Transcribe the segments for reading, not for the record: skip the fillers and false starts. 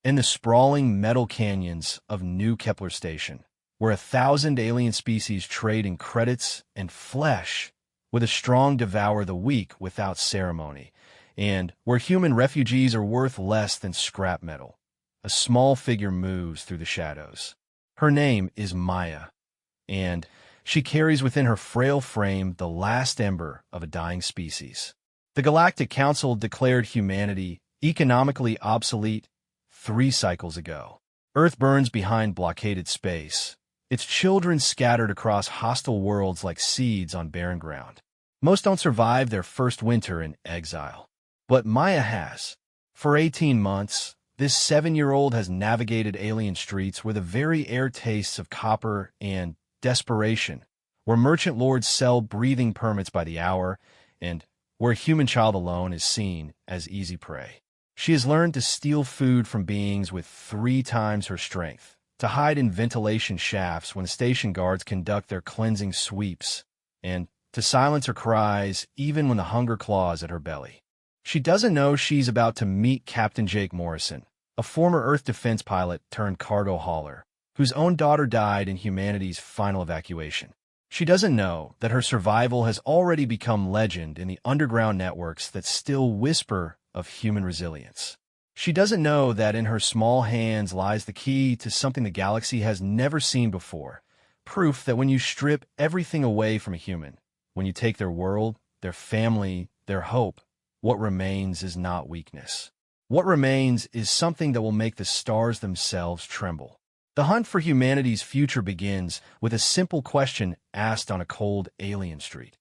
in the sprawling metal canyons of New Kepler Station, where 1,000 alien species trade in credits and flesh, with a strong devour the weak without ceremony, and where human refugees are worth less than scrap metal. A small figure moves through the shadows. Her name is Maya, and she carries within her frail frame the last ember of a dying species. The Galactic Council declared humanity economically obsolete 3 cycles ago. Earth burns behind blockaded space, its children scattered across hostile worlds like seeds on barren ground. Most don't survive their first winter in exile. But Maya has. For 18 months, this 7-year-old has navigated alien streets where the very air tastes of copper and desperation, where merchant lords sell breathing permits by the hour, and where a human child alone is seen as easy prey. She has learned to steal food from beings with 3 times her strength, to hide in ventilation shafts when station guards conduct their cleansing sweeps, and to silence her cries even when the hunger claws at her belly. She doesn't know she's about to meet Captain Jake Morrison, a former Earth defense pilot turned cargo hauler, whose own daughter died in humanity's final evacuation. She doesn't know that her survival has already become legend in the underground networks that still whisper of human resilience. She doesn't know that in her small hands lies the key to something the galaxy has never seen before, proof that when you strip everything away from a human, when you take their world, their family, their hope, what remains is not weakness. What remains is something that will make the stars themselves tremble. The hunt for humanity's future begins with a simple question asked on a cold alien street.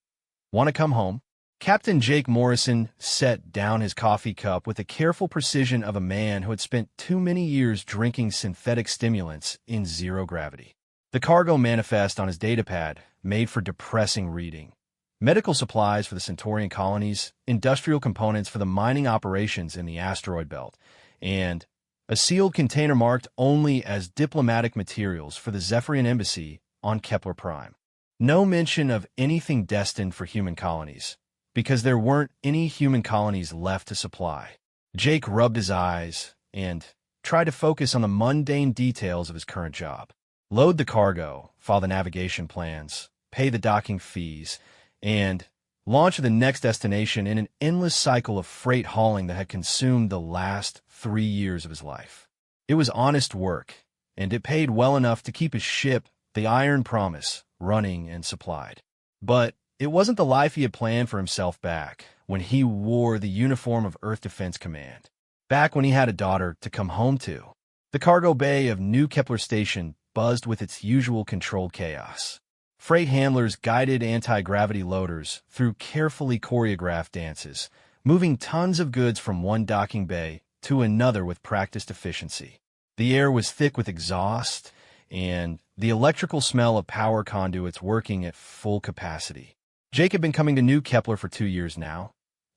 Want to come home? Captain Jake Morrison set down his coffee cup with the careful precision of a man who had spent too many years drinking synthetic stimulants in zero gravity. The cargo manifest on his datapad made for depressing reading. Medical supplies for the Centaurian colonies, industrial components for the mining operations in the asteroid belt, and a sealed container marked only as diplomatic materials for the Zephyrian embassy on Kepler Prime. No mention of anything destined for human colonies, because there weren't any human colonies left to supply. Jake rubbed his eyes and tried to focus on the mundane details of his current job. Load the cargo, file the navigation plans, pay the docking fees, and launch to the next destination in an endless cycle of freight hauling that had consumed the last 3 years of his life. It was honest work, and it paid well enough to keep his ship, the Iron Promise, running and supplied. But it wasn't the life he had planned for himself back when he wore the uniform of Earth Defense Command, back when he had a daughter to come home to. The cargo bay of New Kepler Station buzzed with its usual controlled chaos. Freight handlers guided anti-gravity loaders through carefully choreographed dances, moving tons of goods from one docking bay to another with practiced efficiency. The air was thick with exhaust and the electrical smell of power conduits working at full capacity. Jake had been coming to New Kepler for 2 years now,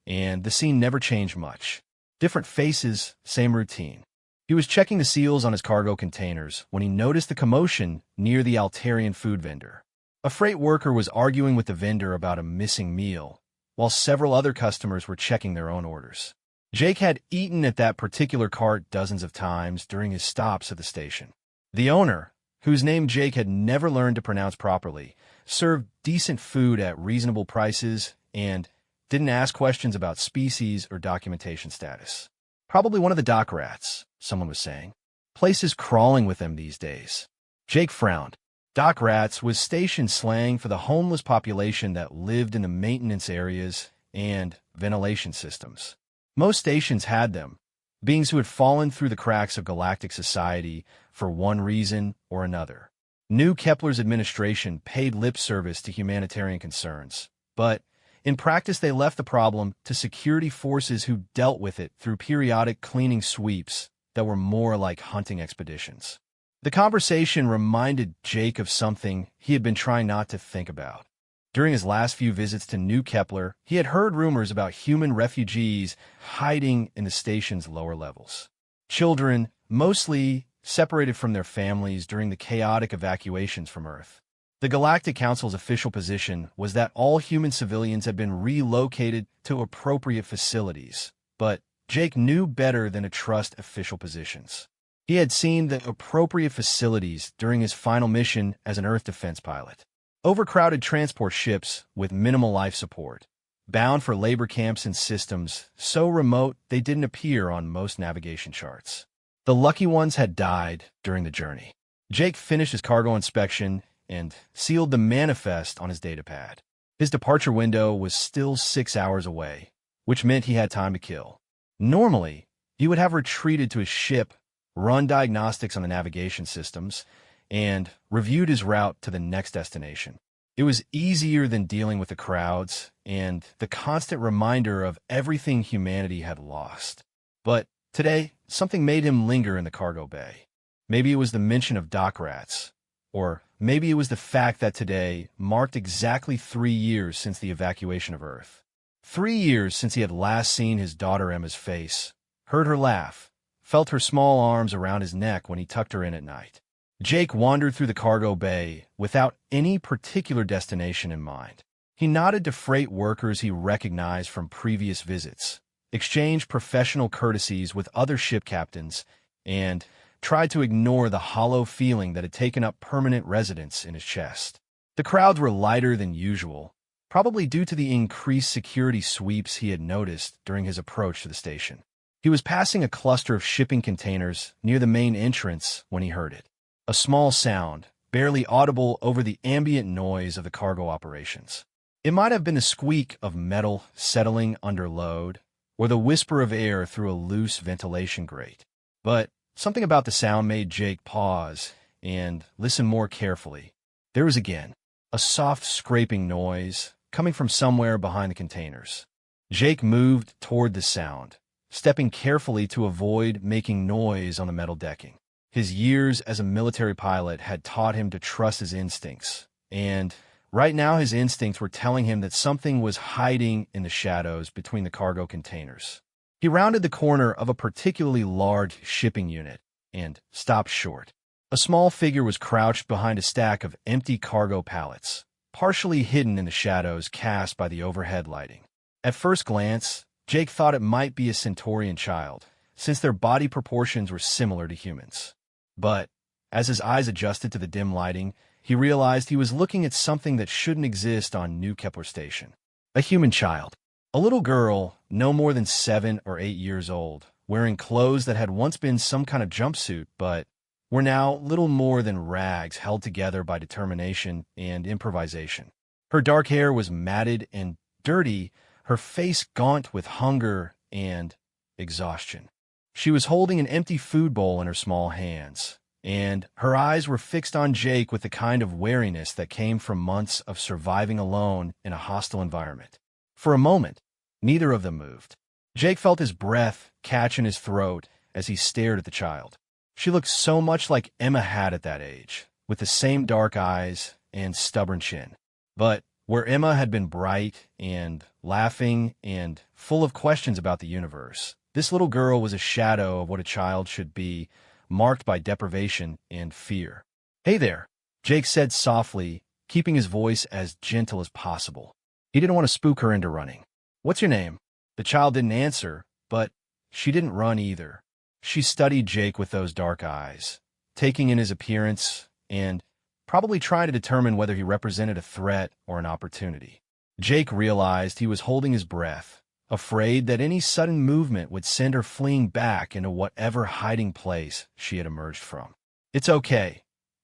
and the scene never changed much. Different faces, same routine. He was checking the seals on his cargo containers when he noticed the commotion near the Altarian food vendor. A freight worker was arguing with the vendor about a missing meal, while several other customers were checking their own orders. Jake had eaten at that particular cart dozens of times during his stops at the station. The owner, whose name Jake had never learned to pronounce properly, served decent food at reasonable prices and didn't ask questions about species or documentation status. Probably one of the dock rats, someone was saying. Places crawling with them these days. Jake frowned. Dock rats was station slang for the homeless population that lived in the maintenance areas and ventilation systems. Most stations had them, beings who had fallen through the cracks of galactic society for one reason or another. New Kepler's administration paid lip service to humanitarian concerns, but in practice they left the problem to security forces who dealt with it through periodic cleaning sweeps that were more like hunting expeditions. The conversation reminded Jake of something he had been trying not to think about. During his last few visits to New Kepler, he had heard rumors about human refugees hiding in the station's lower levels. Children, mostly separated from their families during the chaotic evacuations from Earth. The Galactic Council's official position was that all human civilians had been relocated to appropriate facilities, but Jake knew better than to trust official positions. He had seen the appropriate facilities during his final mission as an Earth defense pilot. Overcrowded transport ships with minimal life support, bound for labor camps and systems so remote they didn't appear on most navigation charts. The lucky ones had died during the journey. Jake finished his cargo inspection and sealed the manifest on his datapad. His departure window was still 6 hours away, which meant he had time to kill. Normally, he would have retreated to his ship, run diagnostics on the navigation systems, and reviewed his route to the next destination. It was easier than dealing with the crowds and the constant reminder of everything humanity had lost. But today, something made him linger in the cargo bay. Maybe it was the mention of dock rats, or maybe it was the fact that today marked exactly 3 years since the evacuation of Earth. 3 years since he had last seen his daughter Emma's face, heard her laugh, felt her small arms around his neck when he tucked her in at night. Jake wandered through the cargo bay without any particular destination in mind. He nodded to freight workers he recognized from previous visits, exchanged professional courtesies with other ship captains, and tried to ignore the hollow feeling that had taken up permanent residence in his chest. The crowds were lighter than usual, probably due to the increased security sweeps he had noticed during his approach to the station. He was passing a cluster of shipping containers near the main entrance when he heard it. A small sound, barely audible over the ambient noise of the cargo operations. It might have been the squeak of metal settling under load, or the whisper of air through a loose ventilation grate. But something about the sound made Jake pause and listen more carefully. There was again a soft scraping noise coming from somewhere behind the containers. Jake moved toward the sound, stepping carefully to avoid making noise on the metal decking. His years as a military pilot had taught him to trust his instincts, and right now his instincts were telling him that something was hiding in the shadows between the cargo containers. He rounded the corner of a particularly large shipping unit and stopped short. A small figure was crouched behind a stack of empty cargo pallets, partially hidden in the shadows cast by the overhead lighting. At first glance, Jake thought it might be a Centaurian child, since their body proportions were similar to humans. But as his eyes adjusted to the dim lighting, he realized he was looking at something that shouldn't exist on New Kepler Station. A human child. A little girl, no more than 7 or 8 years old, wearing clothes that had once been some kind of jumpsuit, but were now little more than rags held together by determination and improvisation. Her dark hair was matted and dirty, her face gaunt with hunger and exhaustion. She was holding an empty food bowl in her small hands, and her eyes were fixed on Jake with the kind of wariness that came from months of surviving alone in a hostile environment. For a moment, neither of them moved. Jake felt his breath catch in his throat as he stared at the child. She looked so much like Emma had at that age, with the same dark eyes and stubborn chin. But where Emma had been bright and laughing and full of questions about the universe, this little girl was a shadow of what a child should be, marked by deprivation and fear. "Hey there," Jake said softly, keeping his voice as gentle as possible. He didn't want to spook her into running. "What's your name?" The child didn't answer, but she didn't run either. She studied Jake with those dark eyes, taking in his appearance and probably trying to determine whether he represented a threat or an opportunity. Jake realized he was holding his breath, afraid that any sudden movement would send her fleeing back into whatever hiding place she had emerged from. "It's okay,"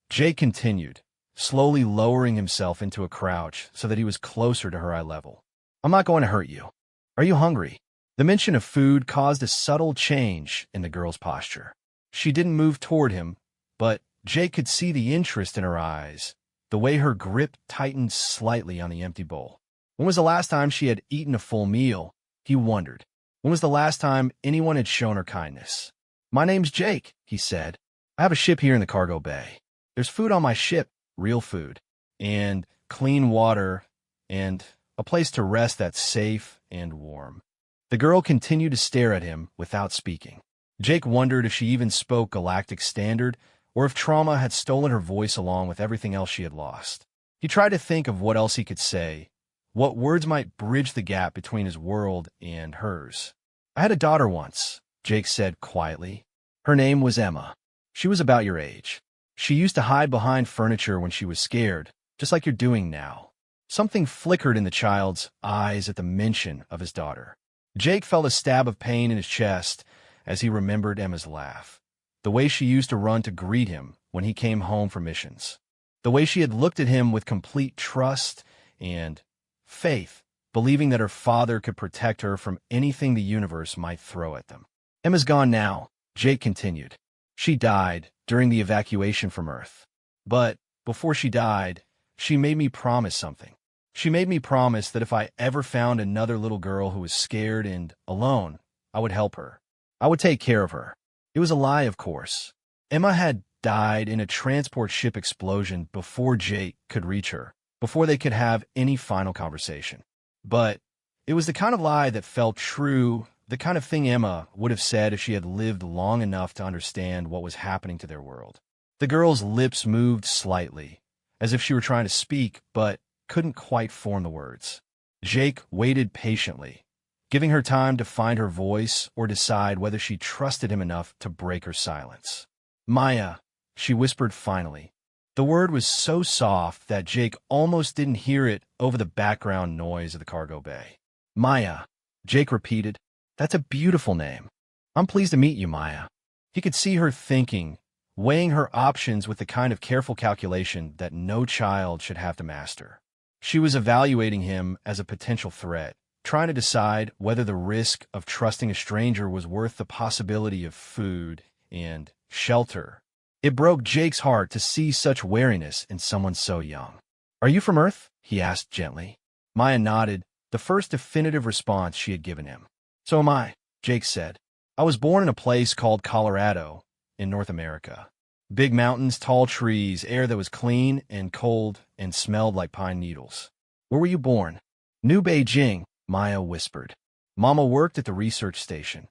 Jake continued, slowly lowering himself into a crouch so that he was closer to her eye level. "I'm not going to hurt you. Are you hungry?" The mention of food caused a subtle change in the girl's posture. She didn't move toward him, but Jake could see the interest in her eyes, the way her grip tightened slightly on the empty bowl. When was the last time she had eaten a full meal? He wondered. When was the last time anyone had shown her kindness? "My name's Jake," he said. "I have a ship here in the cargo bay. There's food on my ship, real food, and clean water, and a place to rest that's safe and warm." The girl continued to stare at him without speaking. Jake wondered if she even spoke Galactic Standard, or if trauma had stolen her voice along with everything else she had lost. He tried to think of what else he could say, what words might bridge the gap between his world and hers. I had a daughter once, Jake said quietly. Her name was Emma. She was about your age. She used to hide behind furniture when she was scared, just like you're doing now. Something flickered in the child's eyes at the mention of his daughter. Jake felt a stab of pain in his chest as he remembered Emma's laugh. The way she used to run to greet him when he came home from missions. The way she had looked at him with complete trust and faith, believing that her father could protect her from anything the universe might throw at them. Emma's gone now, Jake continued. She died during the evacuation from Earth. But before she died, she made me promise something. She made me promise that if I ever found another little girl who was scared and alone, I would help her. I would take care of her. It was a lie, of course. Emma had died in a transport ship explosion before Jake could reach her, before they could have any final conversation. But it was the kind of lie that felt true, the kind of thing Emma would have said if she had lived long enough to understand what was happening to their world. The girl's lips moved slightly, as if she were trying to speak, but couldn't quite form the words. Jake waited patiently, giving her time to find her voice or decide whether she trusted him enough to break her silence. Maya, she whispered finally. The word was so soft that Jake almost didn't hear it over the background noise of the cargo bay. Maya, Jake repeated. That's a beautiful name. I'm pleased to meet you, Maya. He could see her thinking, weighing her options with the kind of careful calculation that no child should have to master. She was evaluating him as a potential threat, trying to decide whether the risk of trusting a stranger was worth the possibility of food and shelter. It broke Jake's heart to see such wariness in someone so young. Are you from Earth? He asked gently. Maya nodded, the first definitive response she had given him. So am I, Jake said. I was born in a place called Colorado, in North America. Big mountains, tall trees, air that was clean and cold and smelled like pine needles. Where were you born? New Beijing, Maya whispered. Mama worked at the research station.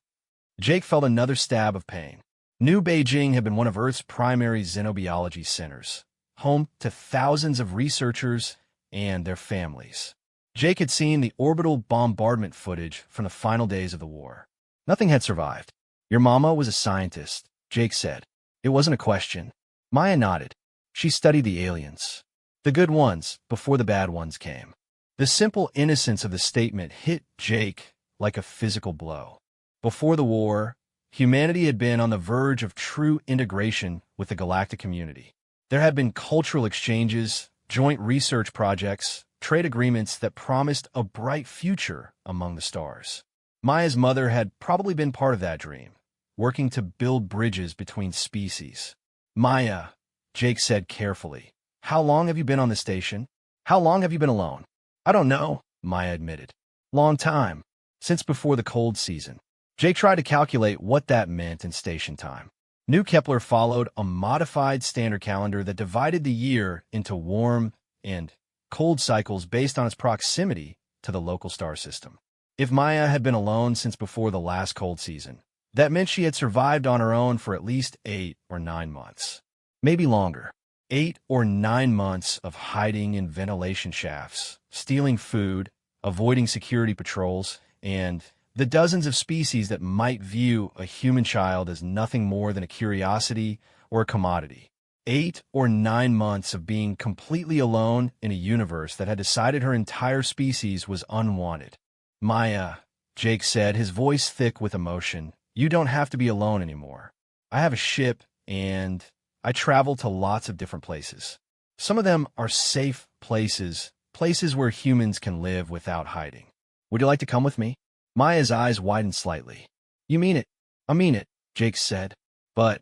Jake felt another stab of pain. New Beijing had been one of Earth's primary xenobiology centers, home to thousands of researchers and their families. Jake had seen the orbital bombardment footage from the final days of the war. Nothing had survived. Your mama was a scientist, Jake said. It wasn't a question. Maya nodded. She studied the aliens. The good ones before the bad ones came. The simple innocence of the statement hit Jake like a physical blow. Before the war, humanity had been on the verge of true integration with the galactic community. There had been cultural exchanges, joint research projects, trade agreements that promised a bright future among the stars. Maya's mother had probably been part of that dream, working to build bridges between species. Maya, Jake said carefully, how long have you been on the station? How long have you been alone? I don't know, Maya admitted. Long time, since before the cold season. Jake tried to calculate what that meant in station time. New Kepler followed a modified standard calendar that divided the year into warm and cold cycles based on its proximity to the local star system. If Maya had been alone since before the last cold season, that meant she had survived on her own for at least 8 or 9 months. Maybe longer. 8 or 9 months of hiding in ventilation shafts, stealing food, avoiding security patrols, and the dozens of species that might view a human child as nothing more than a curiosity or a commodity. 8 or 9 months of being completely alone in a universe that had decided her entire species was unwanted. Maya, Jake said, his voice thick with emotion, you don't have to be alone anymore. I have a ship, and I travel to lots of different places. Some of them are safe places, places where humans can live without hiding. Would you like to come with me? Maya's eyes widened slightly. You mean it? I mean it, Jake said. But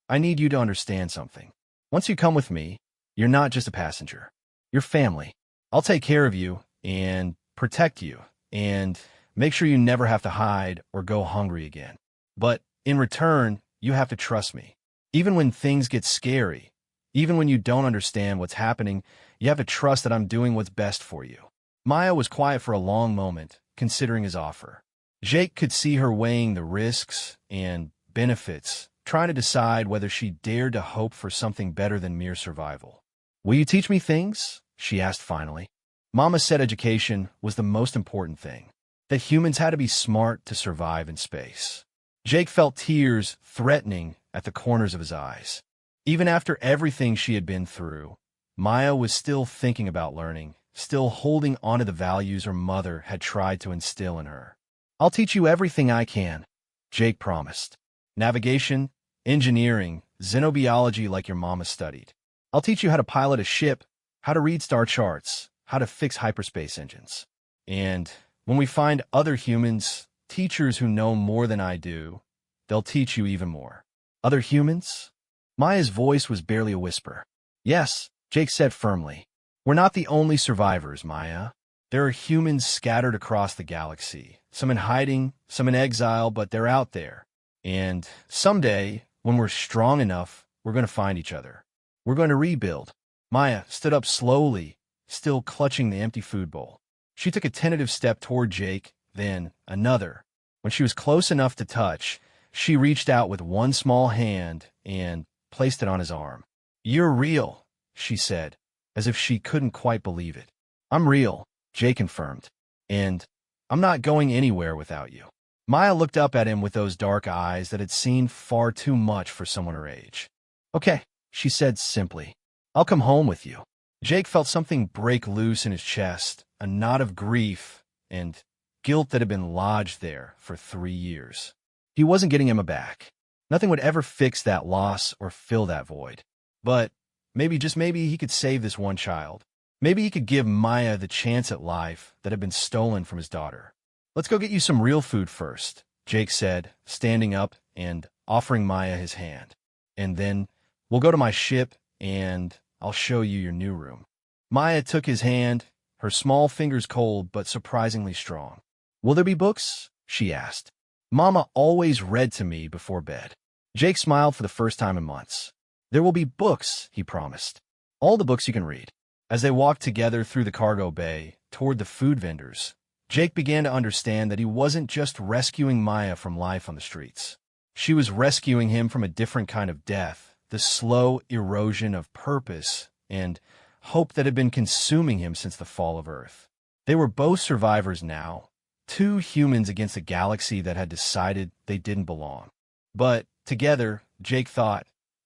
I need you to understand something. Once you come with me, you're not just a passenger. You're family. I'll take care of you and protect you and make sure you never have to hide or go hungry again. But in return, you have to trust me. Even when things get scary, even when you don't understand what's happening, you have to trust that I'm doing what's best for you. Maya was quiet for a long moment, considering his offer. Jake could see her weighing the risks and benefits, trying to decide whether she dared to hope for something better than mere survival. Will you teach me things? She asked finally. Mama said education was the most important thing. that humans had to be smart to survive in space. Jake felt tears threatening at the corners of his eyes. Even after everything she had been through, Maya was still thinking about learning, still holding onto the values her mother had tried to instill in her. "I'll teach you everything I can," Jake promised. "Navigation, engineering, xenobiology like your mama studied. I'll teach you how to pilot a ship, how to read star charts, how to fix hyperspace engines. And when we find other humans, teachers who know more than I do, they'll teach you even more." "Other humans?" Maya's voice was barely a whisper. "Yes," Jake said firmly. "We're not the only survivors, Maya. There are humans scattered across the galaxy, some in hiding, some in exile, but they're out there. And someday, when we're strong enough, we're going to find each other. We're going to rebuild." Maya stood up slowly, still clutching the empty food bowl. She took a tentative step toward Jake, then another. When she was close enough to touch, she reached out with one small hand and placed it on his arm. "You're real," she said, as if she couldn't quite believe it. "I'm real," Jake confirmed. "And I'm not going anywhere without you." Maya looked up at him with those dark eyes that had seen far too much for someone her age. "Okay," she said simply. "I'll come home with you." Jake felt something break loose in his chest, a knot of grief and guilt that had been lodged there for 3 years. He wasn't getting Emma back. Nothing would ever fix that loss or fill that void. But maybe, just maybe, he could save this one child. Maybe he could give Maya the chance at life that had been stolen from his daughter. "Let's go get you some real food first," Jake said, standing up and offering Maya his hand. "And then we'll go to my ship and I'll show you your new room." Maya took his hand, her small fingers cold but surprisingly strong. "Will there be books?" she asked. "Mama always read to me before bed." Jake smiled for the first time in months. "There will be books," he promised. "All the books you can read." As they walked together through the cargo bay toward the food vendors, Jake began to understand that he wasn't just rescuing Maya from life on the streets. She was rescuing him from a different kind of death, the slow erosion of purpose and hope that had been consuming him since the fall of Earth. They were both survivors now, two humans against a galaxy that had decided they didn't belong. But together, Jake thought,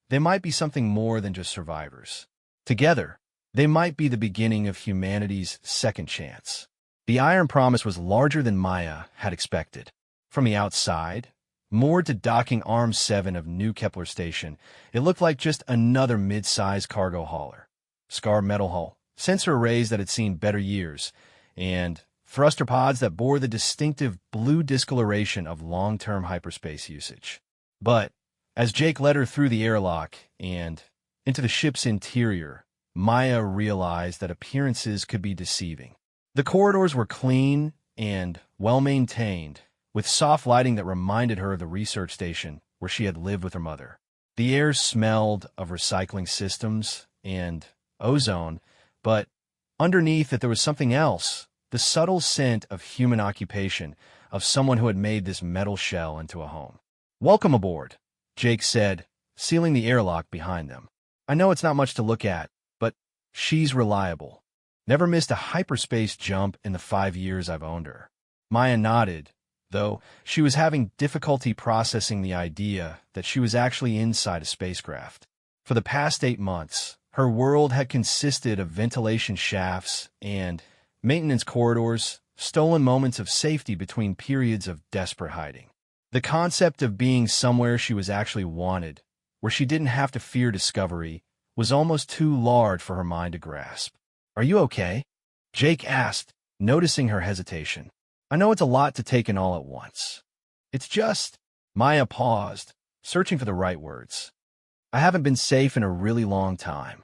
they might be something more than just survivors. Together, they might be the beginning of humanity's second chance. The Iron Promise was larger than Maya had expected. From the outside, moored to docking Arm 7 of New Kepler Station, it looked like just another mid-sized cargo hauler. Scarred metal hull, sensor arrays that had seen better years, and thruster pods that bore the distinctive blue discoloration of long-term hyperspace usage. But as Jake led her through the airlock and into the ship's interior, Maya realized that appearances could be deceiving. The corridors were clean and well-maintained, with soft lighting that reminded her of the research station where she had lived with her mother. The air smelled of recycling systems and ozone, but underneath it there was something else, the subtle scent of human occupation, of someone who had made this metal shell into a home. "Welcome aboard," Jake said, sealing the airlock behind them. "I know it's not much to look at, but she's reliable. Never missed a hyperspace jump in the 5 years I've owned her." Maya nodded, though she was having difficulty processing the idea that she was actually inside a spacecraft. For the past 8 months, her world had consisted of ventilation shafts and maintenance corridors, stolen moments of safety between periods of desperate hiding. The concept of being somewhere she was actually wanted, where she didn't have to fear discovery, was almost too large for her mind to grasp. "Are you okay?" Jake asked, noticing her hesitation. "I know it's a lot to take in all at once. It's just—" Maya paused, searching for the right words. "I haven't been safe in a really long time."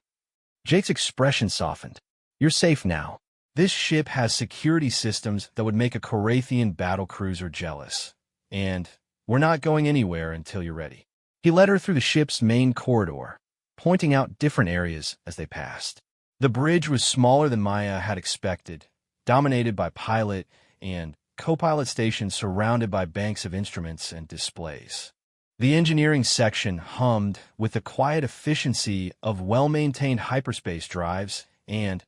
Jake's expression softened. "You're safe now. This ship has security systems that would make a Korathian battlecruiser jealous. And we're not going anywhere until you're ready." He led her through the ship's main corridor, pointing out different areas as they passed. The bridge was smaller than Maya had expected, dominated by pilot and co-pilot stations surrounded by banks of instruments and displays. The engineering section hummed with the quiet efficiency of well-maintained hyperspace drives and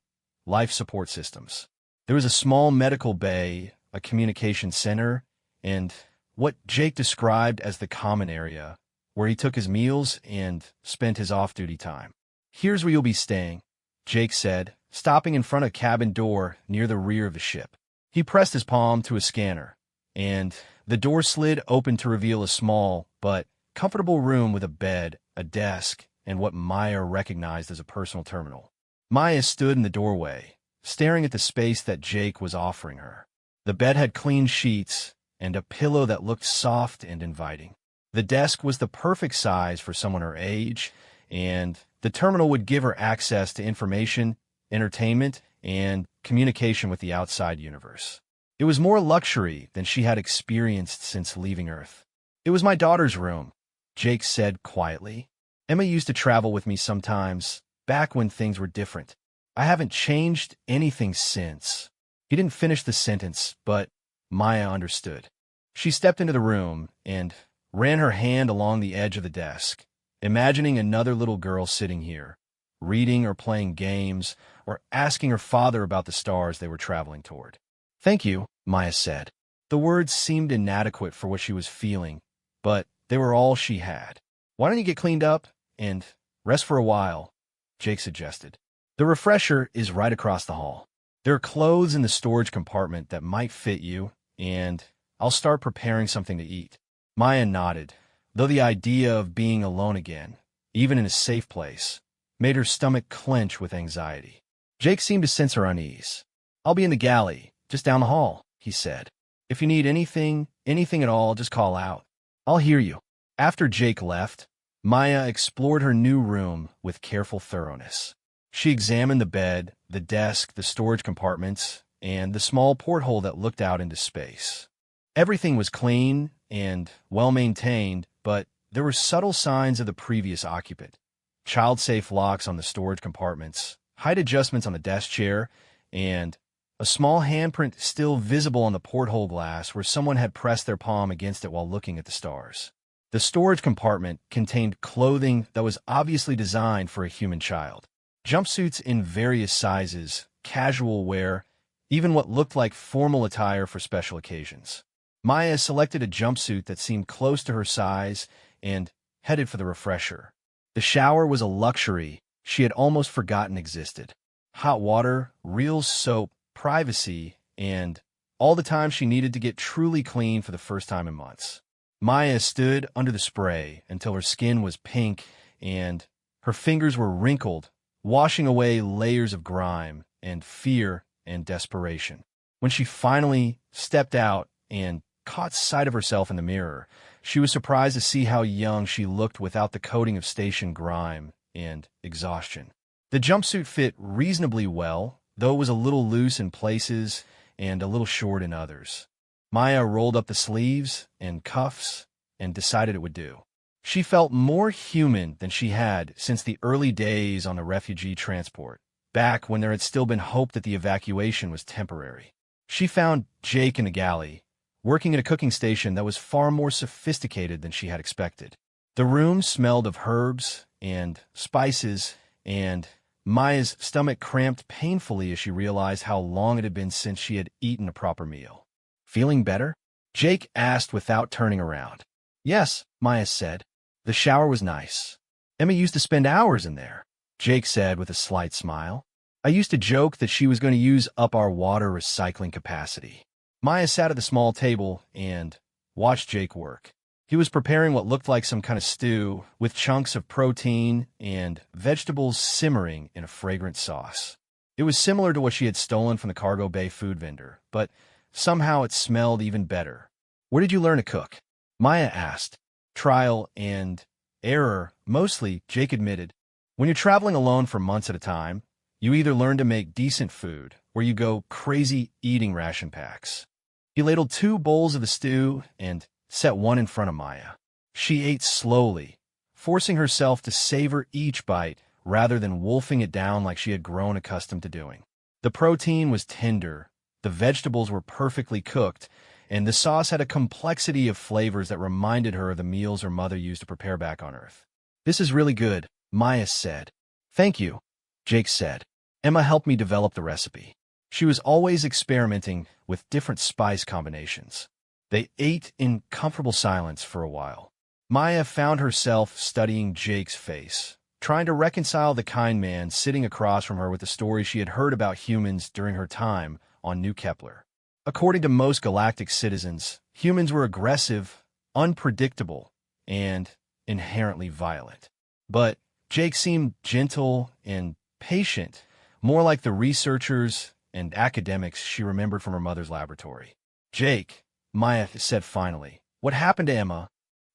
life support systems. There was a small medical bay, a communication center, and what Jake described as the common area, where he took his meals and spent his off-duty time. "Here's where you'll be staying," Jake said, stopping in front of a cabin door near the rear of the ship. He pressed his palm to a scanner, and the door slid open to reveal a small but comfortable room with a bed, a desk, and what Maya recognized as a personal terminal. Maya stood in the doorway, staring at the space that Jake was offering her. The bed had clean sheets and a pillow that looked soft and inviting. The desk was the perfect size for someone her age, and the terminal would give her access to information, entertainment, and communication with the outside universe. It was more luxury than she had experienced since leaving Earth. "It was my daughter's room," Jake said quietly. "Emma used to travel with me sometimes, back when things were different. I haven't changed anything since." He didn't finish the sentence, but Maya understood. She stepped into the room and ran her hand along the edge of the desk, imagining another little girl sitting here, reading or playing games, or asking her father about the stars they were traveling toward. "Thank you," Maya said. The words seemed inadequate for what she was feeling, but they were all she had. "Why don't you get cleaned up and rest for a while?" Jake suggested. "The refresher is right across the hall. There are clothes in the storage compartment that might fit you, and I'll start preparing something to eat." Maya nodded, though the idea of being alone again, even in a safe place, made her stomach clench with anxiety. Jake seemed to sense her unease. "I'll be in the galley, just down the hall," he said. "If you need anything at all, just call out. I'll hear you." After Jake left, Maya explored her new room with careful thoroughness. She examined the bed, the desk, the storage compartments, and the small porthole that looked out into space. Everything was clean and well-maintained, but there were subtle signs of the previous occupant. Child-safe locks on the storage compartments, height adjustments on the desk chair, and a small handprint still visible on the porthole glass where someone had pressed their palm against it while looking at the stars. The storage compartment contained clothing that was obviously designed for a human child. Jumpsuits in various sizes, casual wear, even what looked like formal attire for special occasions. Maya selected a jumpsuit that seemed close to her size and headed for the refresher. The shower was a luxury she had almost forgotten existed. Hot water, real soap, privacy, and all the time she needed to get truly clean for the first time in months. Maya stood under the spray until her skin was pink and her fingers were wrinkled, washing away layers of grime and fear and desperation. When she finally stepped out and caught sight of herself in the mirror, she was surprised to see how young she looked without the coating of station grime and exhaustion. The jumpsuit fit reasonably well, though it was a little loose in places and a little short in others. Maya rolled up the sleeves and cuffs and decided it would do. She felt more human than she had since the early days on the refugee transport, back when there had still been hope that the evacuation was temporary. She found Jake in the galley, working at a cooking station that was far more sophisticated than she had expected. The room smelled of herbs and spices, and Maya's stomach cramped painfully as she realized how long it had been since she had eaten a proper meal. "Feeling better?" Jake asked without turning around. "Yes," Maya said. "The shower was nice. Emma used to spend hours in there," Jake said with a slight smile. "I used to joke that she was going to use up our water recycling capacity." Maya sat at the small table and watched Jake work. He was preparing what looked like some kind of stew with chunks of protein and vegetables simmering in a fragrant sauce. It was similar to what she had stolen from the cargo bay food vendor, but somehow it smelled even better. "Where did you learn to cook?" Maya asked. "Trial and error, mostly," Jake admitted. "When you're traveling alone for months at a time, you either learn to make decent food or you go crazy eating ration packs." He ladled 2 bowls of the stew and set one in front of Maya. She ate slowly, forcing herself to savor each bite rather than wolfing it down like she had grown accustomed to doing. The protein was tender, the vegetables were perfectly cooked, and the sauce had a complexity of flavors that reminded her of the meals her mother used to prepare back on Earth. "This is really good," Maya said. "Thank you," Jake said. "Emma helped me develop the recipe." She was always experimenting with different spice combinations. They ate in comfortable silence for a while. Maya found herself studying Jake's face, trying to reconcile the kind man sitting across from her with the stories she had heard about humans during her time on New Kepler. According to most galactic citizens, humans were aggressive, unpredictable, and inherently violent. But Jake seemed gentle and patient, more like the researchers and academics she remembered from her mother's laboratory. "Jake," Maya said finally, "what happened to Emma?"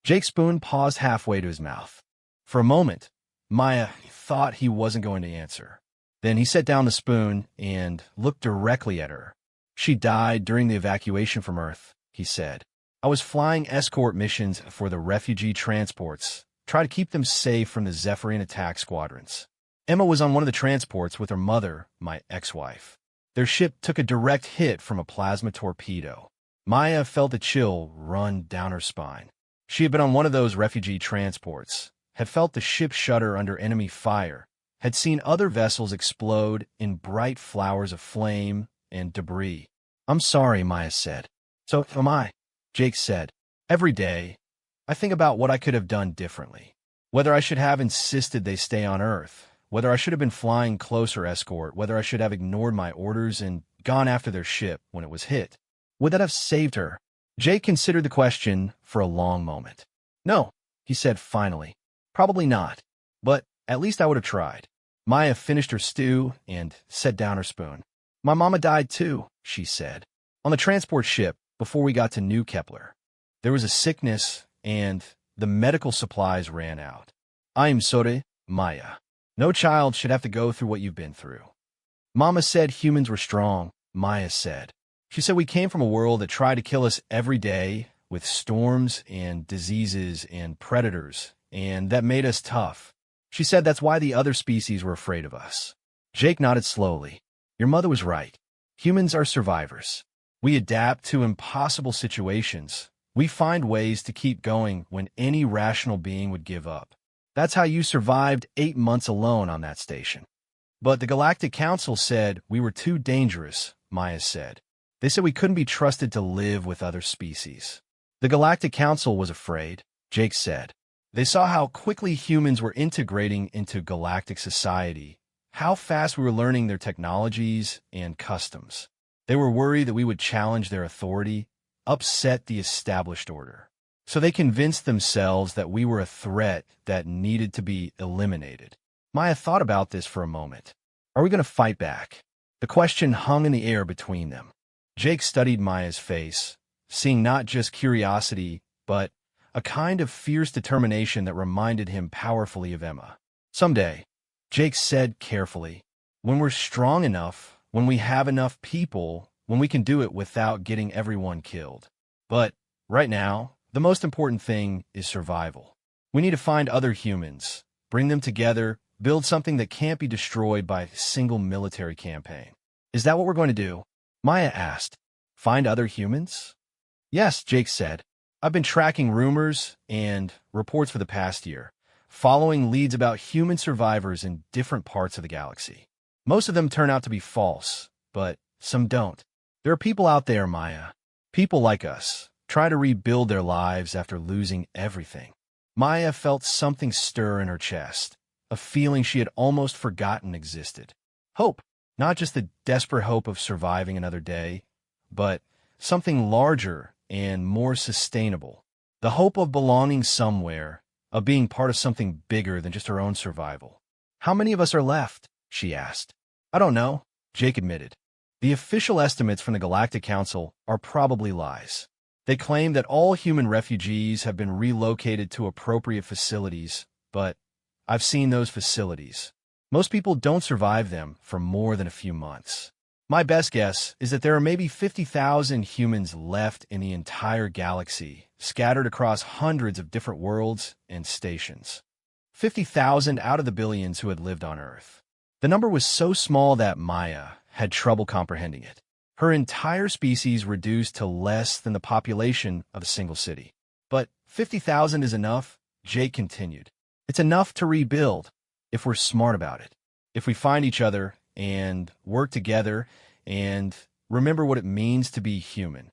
Jake's spoon paused halfway to his mouth. For a moment, Maya thought he wasn't going to answer. Then he set down the spoon and looked directly at her. "She died during the evacuation from Earth," he said. "I was flying escort missions for the refugee transports, try to keep them safe from the Zephyrian attack squadrons. Emma was on one of the transports with her mother, my ex-wife. Their ship took a direct hit from a plasma torpedo." Maya felt a chill run down her spine. She had been on one of those refugee transports, had felt the ship shudder under enemy fire, had seen other vessels explode in bright flowers of flame and debris. "I'm sorry," Maya said. "So am I," Jake said. "Every day, I think about what I could have done differently. Whether I should have insisted they stay on Earth, whether I should have been flying closer escort, whether I should have ignored my orders and gone after their ship when it was hit. Would that have saved her?" Jake considered the question for a long moment. "No," he said finally. "Probably not. But at least I would have tried." Maya finished her stew and set down her spoon. "My mama died too," she said. "On the transport ship before we got to New Kepler. There was a sickness and the medical supplies ran out. I'm sorry, Maya. No child should have to go through what you've been through." "Mama said humans were strong," Maya said. "She said we came from a world that tried to kill us every day with storms and diseases and predators, and that made us tough. She said that's why the other species were afraid of us." Jake nodded slowly. "Your mother was right. Humans are survivors. We adapt to impossible situations. We find ways to keep going when any rational being would give up. That's how you survived 8 months alone on that station." "But the Galactic Council said we were too dangerous," Maya said. "They said we couldn't be trusted to live with other species." "The Galactic Council was afraid," Jake said. "They saw how quickly humans were integrating into galactic society, how fast we were learning their technologies and customs. They were worried that we would challenge their authority, upset the established order. So they convinced themselves that we were a threat that needed to be eliminated." Maya thought about this for a moment. Are we going to fight back? The question hung in the air between them. Jake studied Maya's face, seeing not just curiosity, but a kind of fierce determination that reminded him powerfully of Emma. "Someday," Jake said carefully, "when we're strong enough, when we have enough people, when we can do it without getting everyone killed. But right now, the most important thing is survival. We need to find other humans, bring them together, build something that can't be destroyed by a single military campaign." "Is that what we're going to do?" Maya asked. "Find other humans?" "Yes," Jake said. "I've been tracking rumors and reports for the past year, following leads about human survivors in different parts of the galaxy. Most of them turn out to be false, but some don't. There are people out there, Maya. People like us, try to rebuild their lives after losing everything." Maya felt something stir in her chest, a feeling she had almost forgotten existed. Hope. Not just the desperate hope of surviving another day, but something larger and more sustainable. The hope of belonging somewhere, of being part of something bigger than just her own survival. "How many of us are left?" she asked. "I don't know," Jake admitted. "The official estimates from the Galactic Council are probably lies. They claim that all human refugees have been relocated to appropriate facilities, but I've seen those facilities. Most people don't survive them for more than a few months. My best guess is that there are maybe 50,000 humans left in the entire galaxy, scattered across hundreds of different worlds and stations. 50,000 out of the billions who had lived on Earth." The number was so small that Maya had trouble comprehending it. Her entire species reduced to less than the population of a single city. "But 50,000 is enough," Jake continued. "It's enough to rebuild, if we're smart about it. If we find each other and work together and remember what it means to be human.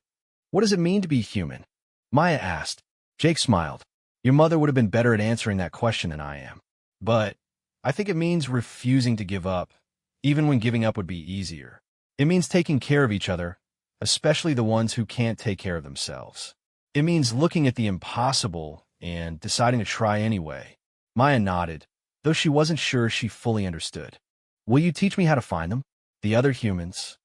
What does it mean to be human? Maya asked. Jake smiled. Your mother would have been better at answering that question than I am. But I think it means refusing to give up, even when giving up would be easier. It means taking care of each other, especially the ones who can't take care of themselves. It means looking at the impossible and deciding to try anyway. Maya nodded, though she wasn't sure she fully understood. Will you teach me how to find them? The other humans?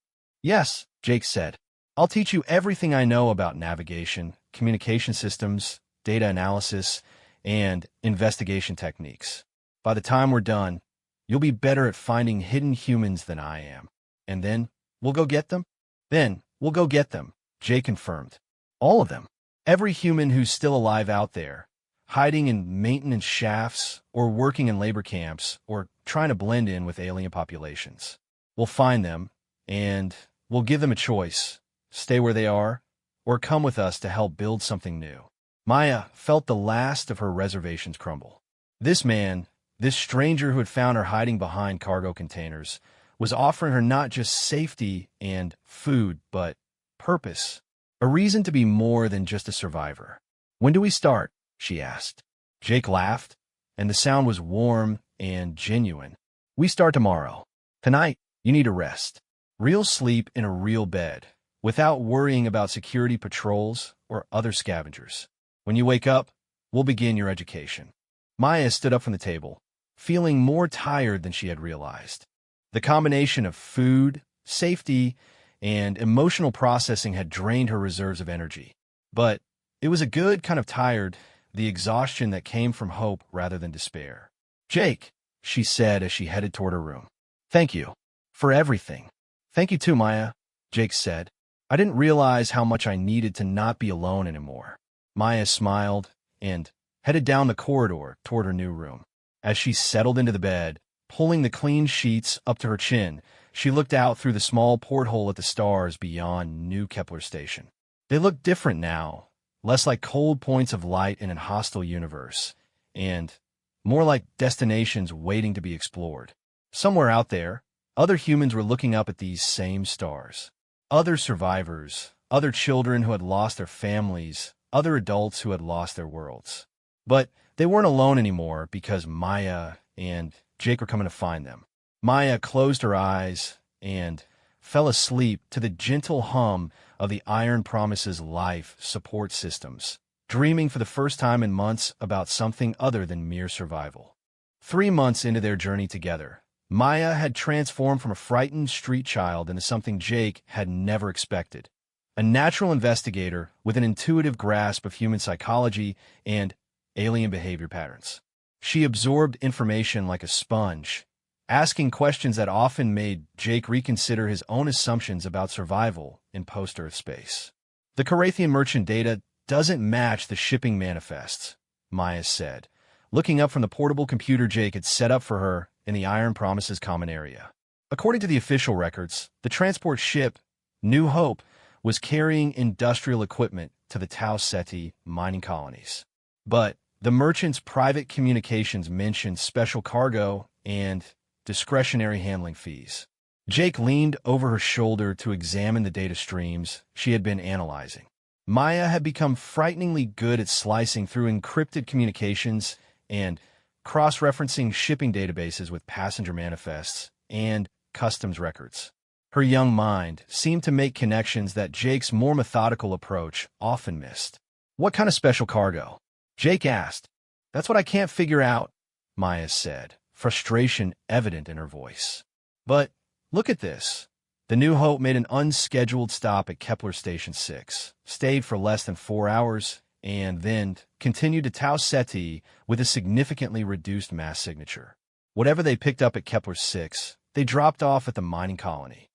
Yes, Jake said. I'll teach you everything I know about navigation, communication systems, data analysis, and investigation techniques. By the time we're done, you'll be better at finding hidden humans than I am. And then, we'll go get them? Then, we'll go get them, Jake confirmed. All of them. Every human who's still alive out there, hiding in maintenance shafts, or working in labor camps, or trying to blend in with alien populations. We'll find them, and we'll give them a choice. Stay where they are, or come with us to help build something new. Maya felt the last of her reservations crumble. This man, this stranger who had found her hiding behind cargo containers, was offering her not just safety and food, but purpose. A reason to be more than just a survivor. When do we start? She asked. Jake laughed, and the sound was warm and genuine. We start tomorrow. Tonight, you need a rest. Real sleep in a real bed, without worrying about security patrols or other scavengers. When you wake up, we'll begin your education. Maya stood up from the table, feeling more tired than she had realized. The combination of food, safety, and emotional processing had drained her reserves of energy. But it was a good kind of tired, the exhaustion that came from hope rather than despair. Jake, she said as she headed toward her room. Thank you for everything. Thank you too, Maya, Jake said. I didn't realize how much I needed to not be alone anymore. Maya smiled and headed down the corridor toward her new room. As she settled into the bed, pulling the clean sheets up to her chin, she looked out through the small porthole at the stars beyond New Kepler Station. They looked different now, less like cold points of light in an hostile universe, and more like destinations waiting to be explored. Somewhere out there, other humans were looking up at these same stars. Other survivors, other children who had lost their families, other adults who had lost their worlds. But they weren't alone anymore because Maya and Jake were coming to find them. Maya closed her eyes and fell asleep to the gentle hum of the Iron Promise's life support systems, dreaming for the first time in months about something other than mere survival. 3 months into their journey together, Maya had transformed from a frightened street child into something Jake had never expected. A natural investigator with an intuitive grasp of human psychology and alien behavior patterns. She absorbed information like a sponge, asking questions that often made Jake reconsider his own assumptions about survival in post-Earth space. The Carathian merchant data doesn't match the shipping manifests, Maya said, looking up from the portable computer Jake had set up for her in the Iron Promise's common area. According to the official records, the transport ship, New Hope, was carrying industrial equipment to the Tau Ceti mining colonies. But the merchant's private communications mentioned special cargo and discretionary handling fees. Jake leaned over her shoulder to examine the data streams she had been analyzing. Maya had become frighteningly good at slicing through encrypted communications and cross-referencing shipping databases with passenger manifests and customs records. Her young mind seemed to make connections that Jake's more methodical approach often missed. What kind of special cargo? Jake asked. That's what I can't figure out, Maya said, frustration evident in her voice. But look at this. The New Hope made an unscheduled stop at Kepler Station 6, stayed for less than 4 hours, and then continued to Tau Ceti with a significantly reduced mass signature. Whatever they picked up at Kepler 6, they dropped off at the mining colony.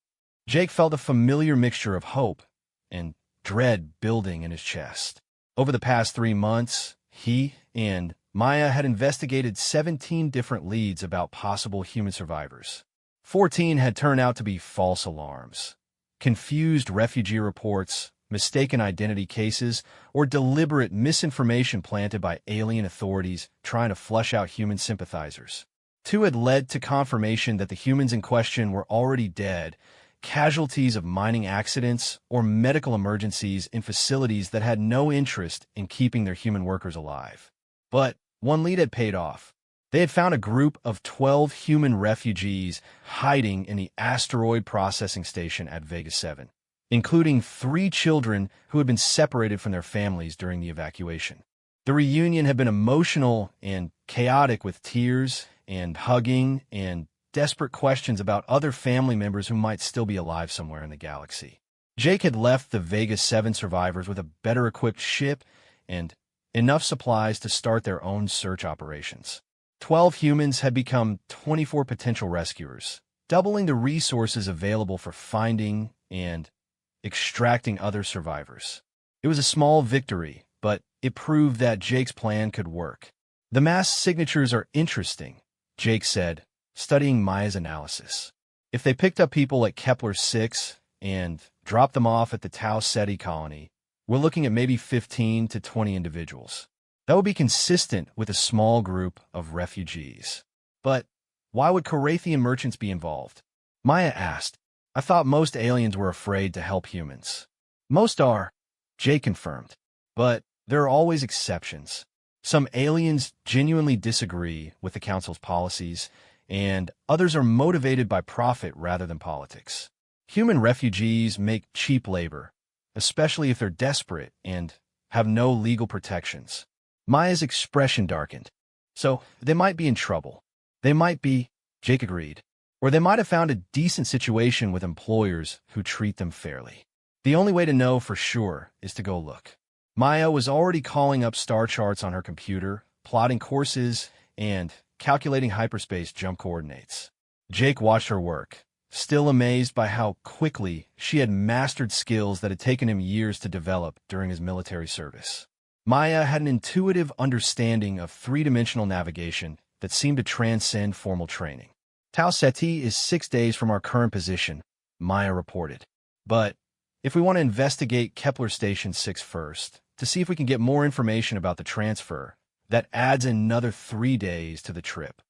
Jake felt a familiar mixture of hope and dread building in his chest. Over the past 3 months, he and Maya had investigated 17 different leads about possible human survivors. 14 had turned out to be false alarms, confused refugee reports, mistaken identity cases, or deliberate misinformation planted by alien authorities trying to flush out human sympathizers. 2 had led to confirmation that the humans in question were already dead, casualties of mining accidents or medical emergencies in facilities that had no interest in keeping their human workers alive. But one lead had paid off. They had found a group of 12 human refugees hiding in the asteroid processing station at Vega 7, including 3 children who had been separated from their families during the evacuation. The reunion had been emotional and chaotic, with tears and hugging and desperate questions about other family members who might still be alive somewhere in the galaxy. Jake had left the Vega 7 survivors with a better-equipped ship and enough supplies to start their own search operations. 12 humans had become 24 potential rescuers, doubling the resources available for finding and extracting other survivors. It was a small victory, but it proved that Jake's plan could work. "The mass signatures are interesting," Jake said, studying Maya's analysis. "If they picked up people at Kepler-6 and dropped them off at the Tau Ceti colony, we're looking at maybe 15 to 20 individuals. That would be consistent with a small group of refugees. But why would Carathian merchants be involved?" Maya asked. "I thought most aliens were afraid to help humans." "Most are," Jake confirmed. "But there are always exceptions. Some aliens genuinely disagree with the Council's policies, and others are motivated by profit rather than politics. Human refugees make cheap labor, especially if they're desperate and have no legal protections." Maya's expression darkened. "So they might be in trouble. They might be," Jake agreed. "Or they might have found a decent situation with employers who treat them fairly. The only way to know for sure is to go look." Maya was already calling up star charts on her computer, plotting courses, and calculating hyperspace jump coordinates. Jake watched her work, still amazed by how quickly she had mastered skills that had taken him years to develop during his military service. Maya had an intuitive understanding of three-dimensional navigation that seemed to transcend formal training. "Tau Ceti is 6 days from our current position," Maya reported. "But if we want to investigate Kepler Station 6 first, to see if we can get more information about the transfer, that adds another 3 days to the trip.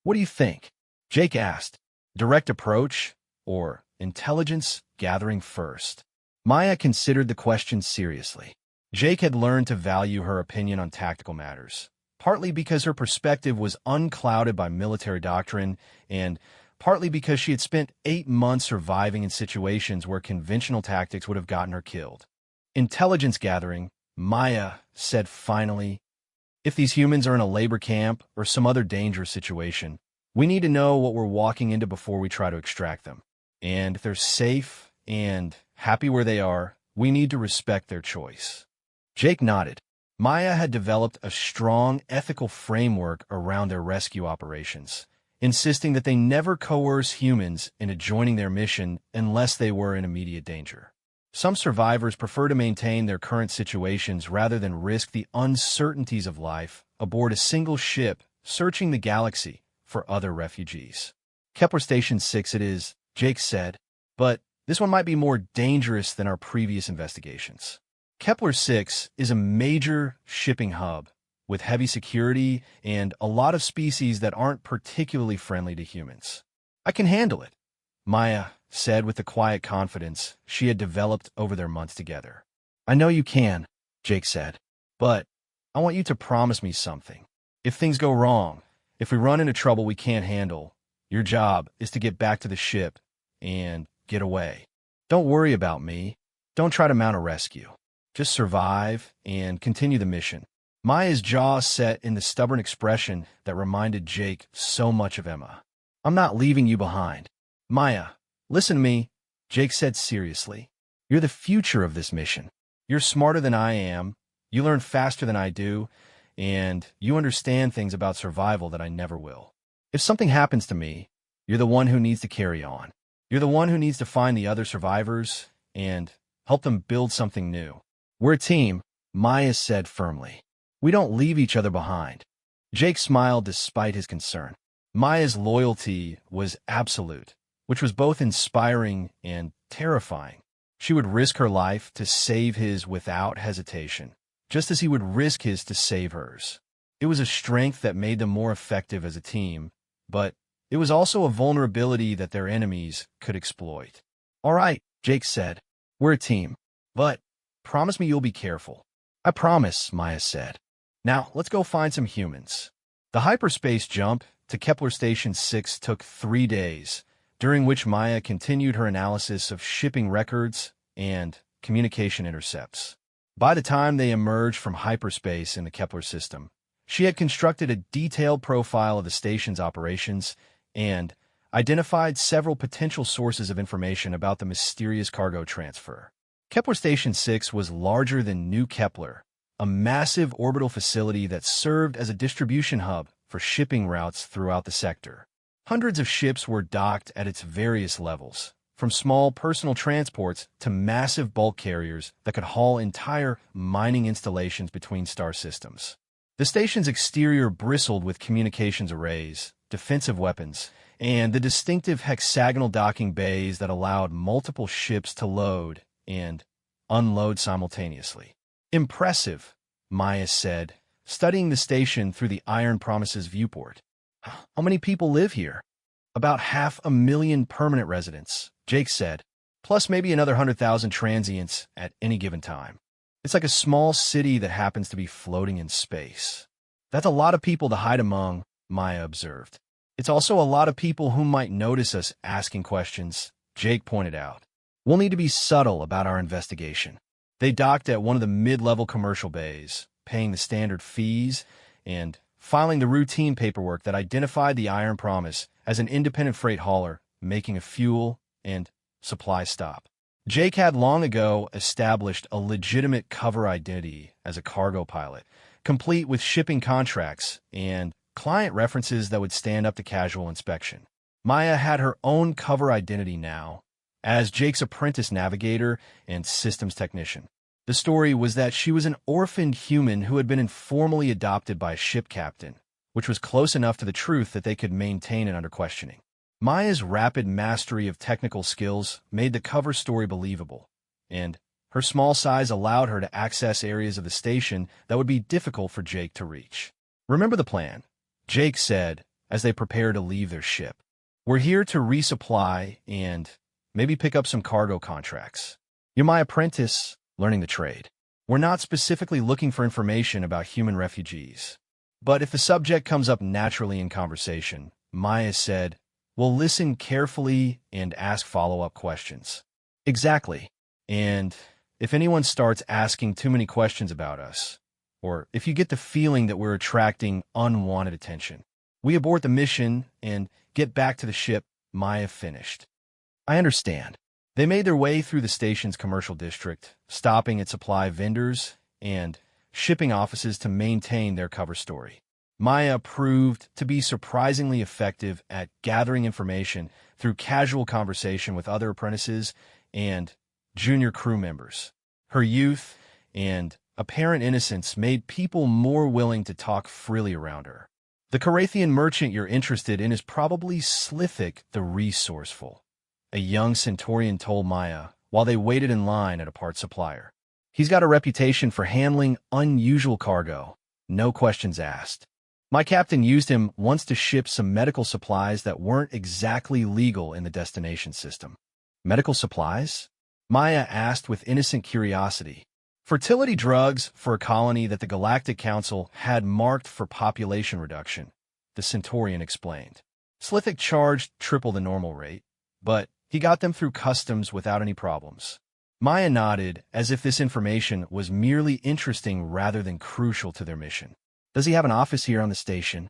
What do you think?" Jake asked. "Direct approach or intelligence gathering first?" Maya considered the question seriously. Jake had learned to value her opinion on tactical matters, partly because her perspective was unclouded by military doctrine, and partly because she had spent 8 months surviving in situations where conventional tactics would have gotten her killed. "Intelligence gathering," Maya said finally. "If these humans are in a labor camp or some other dangerous situation, we need to know what we're walking into before we try to extract them. And if they're safe and happy where they are, we need to respect their choice." Jake nodded. Maya had developed a strong ethical framework around their rescue operations, insisting that they never coerce humans into joining their mission unless they were in immediate danger. Some survivors prefer to maintain their current situations rather than risk the uncertainties of life aboard a single ship searching the galaxy for other refugees. "Kepler Station 6 it is," Jake said, "but this one might be more dangerous than our previous investigations. Kepler-6 is a major shipping hub with heavy security and a lot of species that aren't particularly friendly to humans." "I can handle it," Maya said with the quiet confidence she had developed over their months together. "I know you can," Jake said, "but I want you to promise me something. If things go wrong, if we run into trouble we can't handle, your job is to get back to the ship and get away. Don't worry about me. Don't try to mount a rescue. Just survive and continue the mission." Maya's jaw set in the stubborn expression that reminded Jake so much of Emma. "I'm not leaving you behind." "Maya, listen to me," Jake said seriously. "You're the future of this mission. You're smarter than I am, you learn faster than I do, and you understand things about survival that I never will. If something happens to me, you're the one who needs to carry on. You're the one who needs to find the other survivors and help them build something new. We're a team," Maya said firmly. "We don't leave each other behind." Jake smiled despite his concern. Maya's loyalty was absolute, which was both inspiring and terrifying. She would risk her life to save his without hesitation, just as he would risk his to save hers. It was a strength that made them more effective as a team, but it was also a vulnerability that their enemies could exploit. All right, Jake said. We're a team. But promise me you'll be careful. I promise, Maya said. Now, let's go find some humans. The hyperspace jump to Kepler Station 6 took 3 days, during which Maya continued her analysis of shipping records and communication intercepts. By the time they emerged from hyperspace in the Kepler system, she had constructed a detailed profile of the station's operations and identified several potential sources of information about the mysterious cargo transfer. Kepler Station 6 was larger than New Kepler, a massive orbital facility that served as a distribution hub for shipping routes throughout the sector. Hundreds of ships were docked at its various levels, from small personal transports to massive bulk carriers that could haul entire mining installations between star systems. The station's exterior bristled with communications arrays, defensive weapons, and the distinctive hexagonal docking bays that allowed multiple ships to load and unload simultaneously. Impressive, Maya said, studying the station through the Iron Promises viewport. How many people live here? About 500,000 permanent residents, Jake said, plus maybe another 100,000 transients at any given time. It's like a small city that happens to be floating in space. That's a lot of people to hide among, Maya observed. It's also a lot of people who might notice us asking questions, Jake pointed out. We'll need to be subtle about our investigation. They docked at one of the mid-level commercial bays, paying the standard fees and filing the routine paperwork that identified the Iron Promise as an independent freight hauler making a fuel and supply stop. Jake had long ago established a legitimate cover identity as a cargo pilot, complete with shipping contracts and client references that would stand up to casual inspection. Maya had her own cover identity now, as Jake's apprentice navigator and systems technician. The story was that she was an orphaned human who had been informally adopted by a ship captain, which was close enough to the truth that they could maintain it under questioning. Maya's rapid mastery of technical skills made the cover story believable, and her small size allowed her to access areas of the station that would be difficult for Jake to reach. Remember the plan, Jake said as they prepared to leave their ship. We're here to resupply and maybe pick up some cargo contracts. You're my apprentice, learning the trade. We're not specifically looking for information about human refugees. But if the subject comes up naturally in conversation, Maya said, we'll listen carefully and ask follow-up questions. Exactly. And if anyone starts asking too many questions about us, or if you get the feeling that we're attracting unwanted attention, we abort the mission and get back to the ship, Maya finished. I understand. They made their way through the station's commercial district, stopping at supply vendors and shipping offices to maintain their cover story. Maya proved to be surprisingly effective at gathering information through casual conversation with other apprentices and junior crew members. Her youth and apparent innocence made people more willing to talk freely around her. The Carathian merchant you're interested in is probably Slithic the Resourceful, a young Centaurian told Maya while they waited in line at a parts supplier. He's got a reputation for handling unusual cargo, no questions asked. My captain used him once to ship some medical supplies that weren't exactly legal in the destination system. Medical supplies? Maya asked with innocent curiosity. Fertility drugs for a colony that the Galactic Council had marked for population reduction, the Centaurian explained. Slithic charged triple the normal rate, but he got them through customs without any problems. Maya nodded as if this information was merely interesting rather than crucial to their mission. Does he have an office here on the station?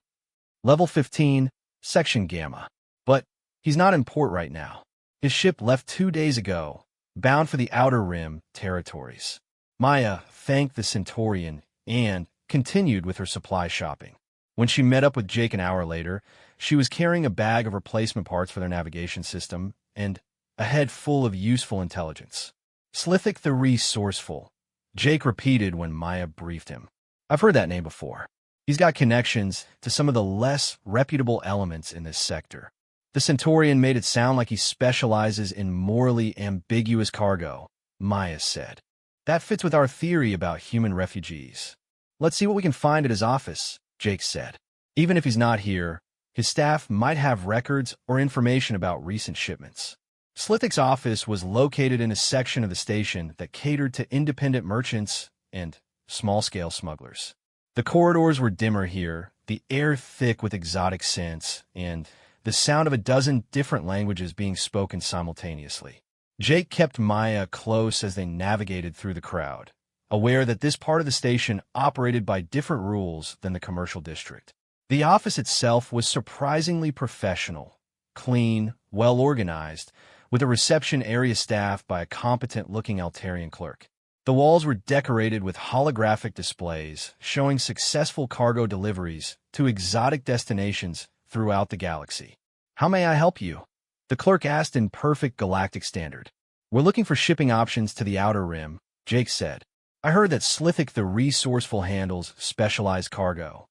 Level 15, Section Gamma. But he's not in port right now. His ship left 2 days ago, bound for the Outer Rim territories. Maya thanked the Centaurian and continued with her supply shopping. When she met up with Jake an hour later, she was carrying a bag of replacement parts for their navigation system and a head full of useful intelligence. Slithic the Resourceful, Jake repeated when Maya briefed him. I've heard that name before. He's got connections to some of the less reputable elements in this sector. The Centaurian made it sound like he specializes in morally ambiguous cargo, Maya said. That fits with our theory about human refugees. Let's see what we can find at his office, Jake said. Even if he's not here, his staff might have records or information about recent shipments. Slithic's office was located in a section of the station that catered to independent merchants and small-scale smugglers. The corridors were dimmer here, the air thick with exotic scents, and the sound of a dozen different languages being spoken simultaneously. Jake kept Maya close as they navigated through the crowd, aware that this part of the station operated by different rules than the commercial district. The office itself was surprisingly professional, clean, well-organized, with a reception area staffed by a competent-looking Altarian clerk. The walls were decorated with holographic displays showing successful cargo deliveries to exotic destinations throughout the galaxy. "How may I help you?" the clerk asked in perfect galactic standard. "We're looking for shipping options to the Outer Rim," Jake said. "I heard that Slithic the Resourceful handles specialized cargo."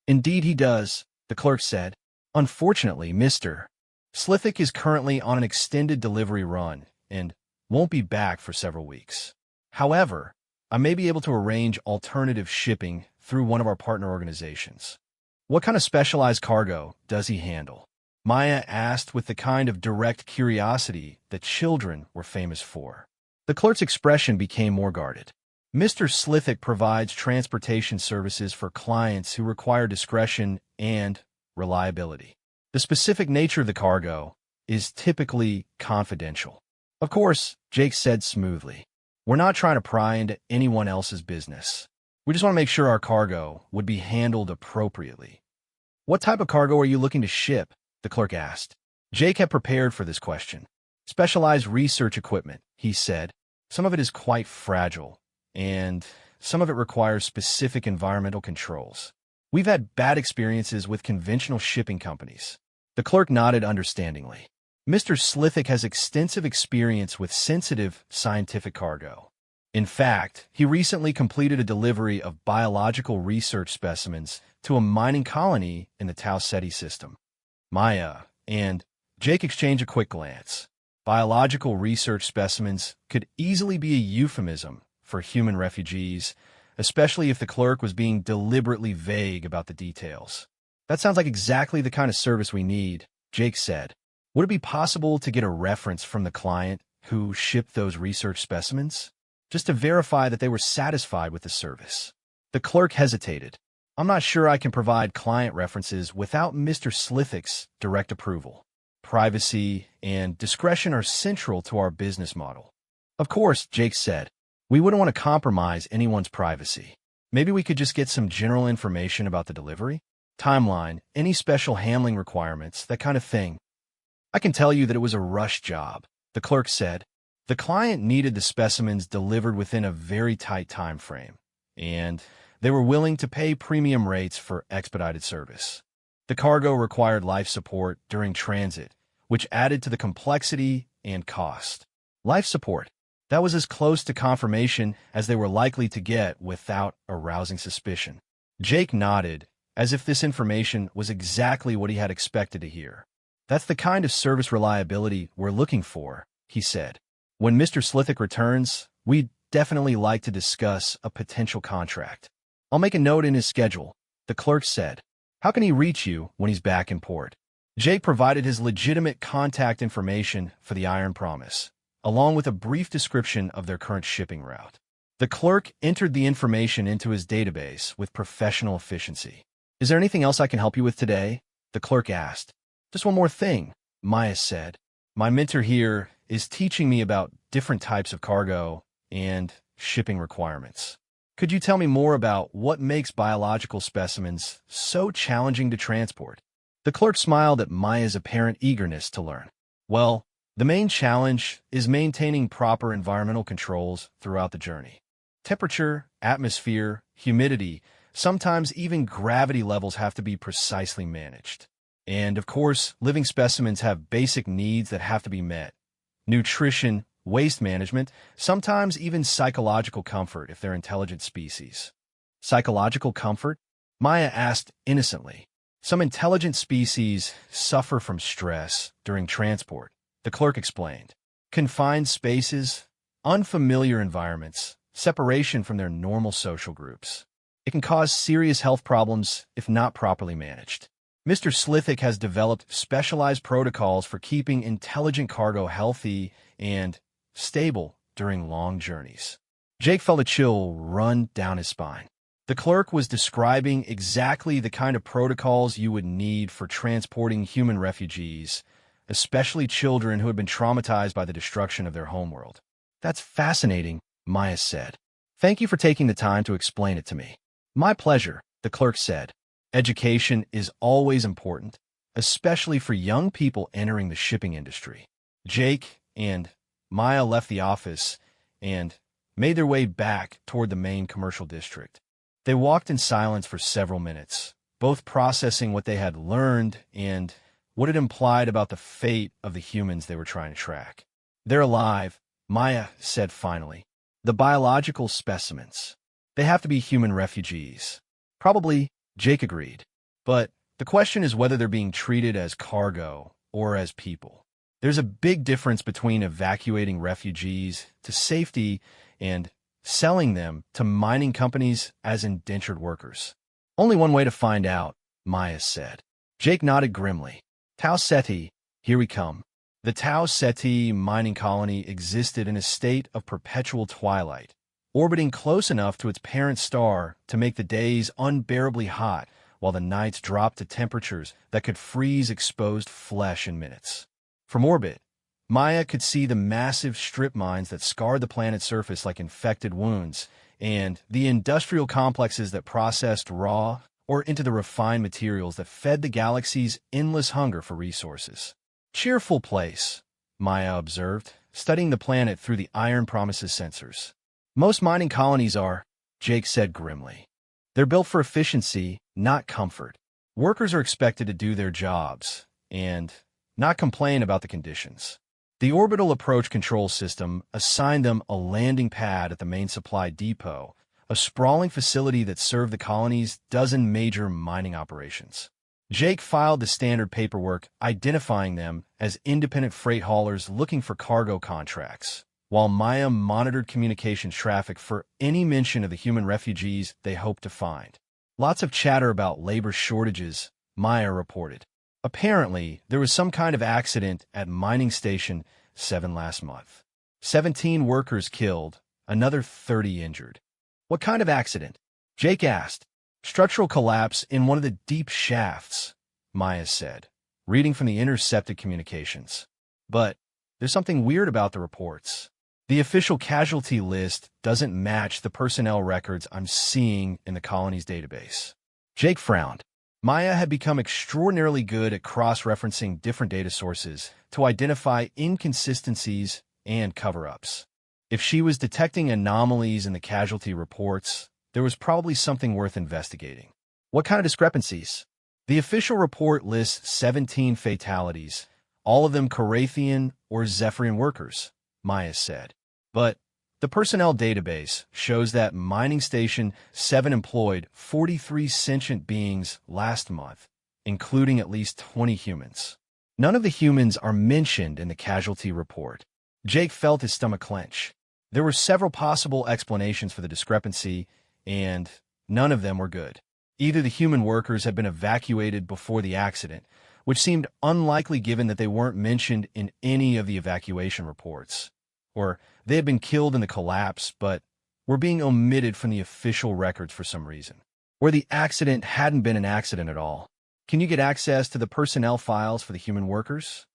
"Indeed he does," the clerk said. "Unfortunately, Mr. Slithic is currently on an extended delivery run and won't be back for several weeks. However, I may be able to arrange alternative shipping through one of our partner organizations." "What kind of specialized cargo does he handle?" Maya asked with the kind of direct curiosity that children were famous for. The clerk's expression became more guarded. "Mr. Slithic provides transportation services for clients who require discretion and reliability. The specific nature of the cargo is typically confidential." "Of course," Jake said smoothly. "We're not trying to pry into anyone else's business. We just want to make sure our cargo would be handled appropriately." "What type of cargo are you looking to ship?" the clerk asked. Jake had prepared for this question. "Specialized research equipment," he said. "Some of it is quite fragile, and some of it requires specific environmental controls. We've had bad experiences with conventional shipping companies." The clerk nodded understandingly. "Mr. Slithic has extensive experience with sensitive scientific cargo. In fact, he recently completed a delivery of biological research specimens to a mining colony in the Tau Ceti system." Maya and Jake exchanged a quick glance. Biological research specimens could easily be a euphemism for human refugees, especially if the clerk was being deliberately vague about the details. "That sounds like exactly the kind of service we need," Jake said. "Would it be possible to get a reference from the client who shipped those research specimens, just to verify that they were satisfied with the service?" The clerk hesitated. "I'm not sure I can provide client references without Mr. Slithic's direct approval. Privacy and discretion are central to our business model." "Of course," Jake said. "We wouldn't want to compromise anyone's privacy. Maybe we could just get some general information about the delivery? Timeline, any special handling requirements, that kind of thing." "I can tell you that it was a rush job," the clerk said. "The client needed the specimens delivered within a very tight time frame, and they were willing to pay premium rates for expedited service. The cargo required life support during transit, which added to the complexity and cost." Life support. That was as close to confirmation as they were likely to get without arousing suspicion. Jake nodded, as if this information was exactly what he had expected to hear. "That's the kind of service reliability we're looking for," he said. "When Mr. Slithic returns, we'd definitely like to discuss a potential contract." "I'll make a note in his schedule," the clerk said. "How can he reach you when he's back in port?" Jake provided his legitimate contact information for the Iron Promise, along with a brief description of their current shipping route. The clerk entered the information into his database with professional efficiency. "Is there anything else I can help you with today?" the clerk asked. "Just one more thing," Maya said. "My mentor here is teaching me about different types of cargo and shipping requirements. Could you tell me more about what makes biological specimens so challenging to transport?" The clerk smiled at Maya's apparent eagerness to learn. "Well, the main challenge is maintaining proper environmental controls throughout the journey. Temperature, atmosphere, humidity, sometimes even gravity levels have to be precisely managed. And, of course, living specimens have basic needs that have to be met. Nutrition, waste management, sometimes even psychological comfort if they're intelligent species." "Psychological comfort?" Maya asked innocently. "Some intelligent species suffer from stress during transport," the clerk explained. "Confined spaces, unfamiliar environments, separation from their normal social groups. It can cause serious health problems if not properly managed." Mr. Slithick has developed specialized protocols for keeping intelligent cargo healthy and stable during long journeys. Jake felt a chill run down his spine. The clerk was describing exactly the kind of protocols you would need for transporting human refugees, especially children who had been traumatized by the destruction of their homeworld. That's fascinating, Maya said. Thank you for taking the time to explain it to me. My pleasure, the clerk said. Education is always important, especially for young people entering the shipping industry. Jake and Maya left the office and made their way back toward the main commercial district. They walked in silence for several minutes, both processing what they had learned and what it implied about the fate of the humans they were trying to track. They're alive, Maya said finally. The biological specimens. They have to be human refugees. Probably, Jake agreed. But the question is whether they're being treated as cargo or as people. There's a big difference between evacuating refugees to safety and selling them to mining companies as indentured workers. Only one way to find out, Maya said. Jake nodded grimly. Tau Ceti, here we come. The Tau Ceti mining colony existed in a state of perpetual twilight, orbiting close enough to its parent star to make the days unbearably hot while the nights dropped to temperatures that could freeze exposed flesh in minutes. From orbit, Maya could see the massive strip mines that scarred the planet's surface like infected wounds, and the industrial complexes that processed raw or into the refined materials that fed the galaxy's endless hunger for resources. Cheerful place, Maya observed, studying the planet through the Iron Promises sensors. Most mining colonies are, Jake said grimly. They're built for efficiency, not comfort. Workers are expected to do their jobs and not complain about the conditions. The Orbital Approach Control System assigned them a landing pad at the main supply depot, a sprawling facility that served the colony's dozen major mining operations. Jake filed the standard paperwork identifying them as independent freight haulers looking for cargo contracts, while Maya monitored communications traffic for any mention of the human refugees they hoped to find. Lots of chatter about labor shortages, Maya reported. Apparently, there was some kind of accident at Mining Station 7 last month. 17 workers killed, another 30 injured. What kind of accident? Jake asked. Structural collapse in one of the deep shafts, Maya said, reading from the intercepted communications. But there's something weird about the reports. The official casualty list doesn't match the personnel records I'm seeing in the colony's database. Jake frowned. Maya had become extraordinarily good at cross-referencing different data sources to identify inconsistencies and cover-ups. If she was detecting anomalies in the casualty reports, there was probably something worth investigating. What kind of discrepancies? The official report lists 17 fatalities, all of them Carathian or Zephyrian workers, Maya said. But the personnel database shows that Mining Station 7 employed 43 sentient beings last month, including at least 20 humans. None of the humans are mentioned in the casualty report. Jake felt his stomach clench. There were several possible explanations for the discrepancy, and none of them were good. Either the human workers had been evacuated before the accident, which seemed unlikely given that they weren't mentioned in any of the evacuation reports, or they had been killed in the collapse but were being omitted from the official records for some reason, or the accident hadn't been an accident at all. Can you get access to the personnel files for the human workers?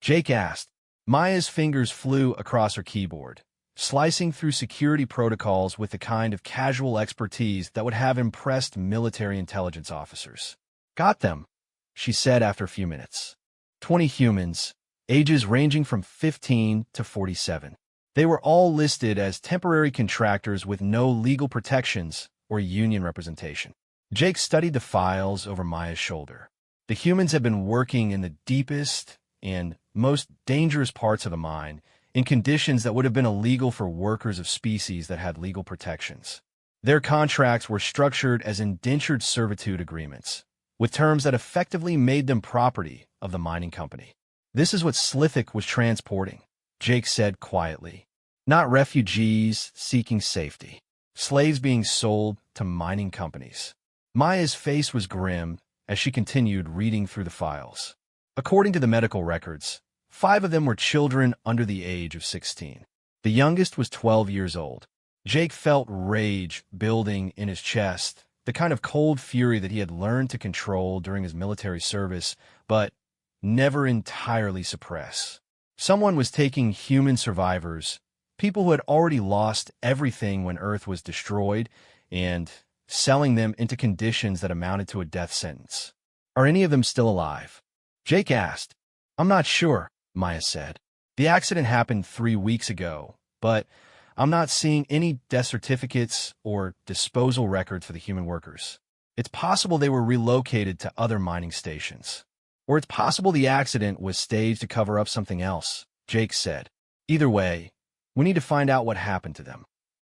Jake asked. Maya's fingers flew across her keyboard, slicing through security protocols with the kind of casual expertise that would have impressed military intelligence officers. Got them, she said after a few minutes. 20 humans, ages ranging from 15 to 47. They were all listed as temporary contractors with no legal protections or union representation. Jake studied the files over Maya's shoulder. The humans had been working in the deepest and most dangerous parts of the mine, in conditions that would have been illegal for workers of species that had legal protections. Their contracts were structured as indentured servitude agreements, with terms that effectively made them property of the mining company. This is what Slithick was transporting, Jake said quietly. Not refugees seeking safety. Slaves being sold to mining companies. Maya's face was grim as she continued reading through the files. According to the medical records, 5 of them were children under the age of 16. The youngest was 12 years old. Jake felt rage building in his chest, the kind of cold fury that he had learned to control during his military service, but never entirely suppress. Someone was taking human survivors, people who had already lost everything when Earth was destroyed, and selling them into conditions that amounted to a death sentence. Are any of them still alive? Jake asked. I'm not sure, Maya said. The accident happened 3 weeks ago, but I'm not seeing any death certificates or disposal records for the human workers. It's possible they were relocated to other mining stations. Or it's possible the accident was staged to cover up something else, Jake said. Either way, we need to find out what happened to them.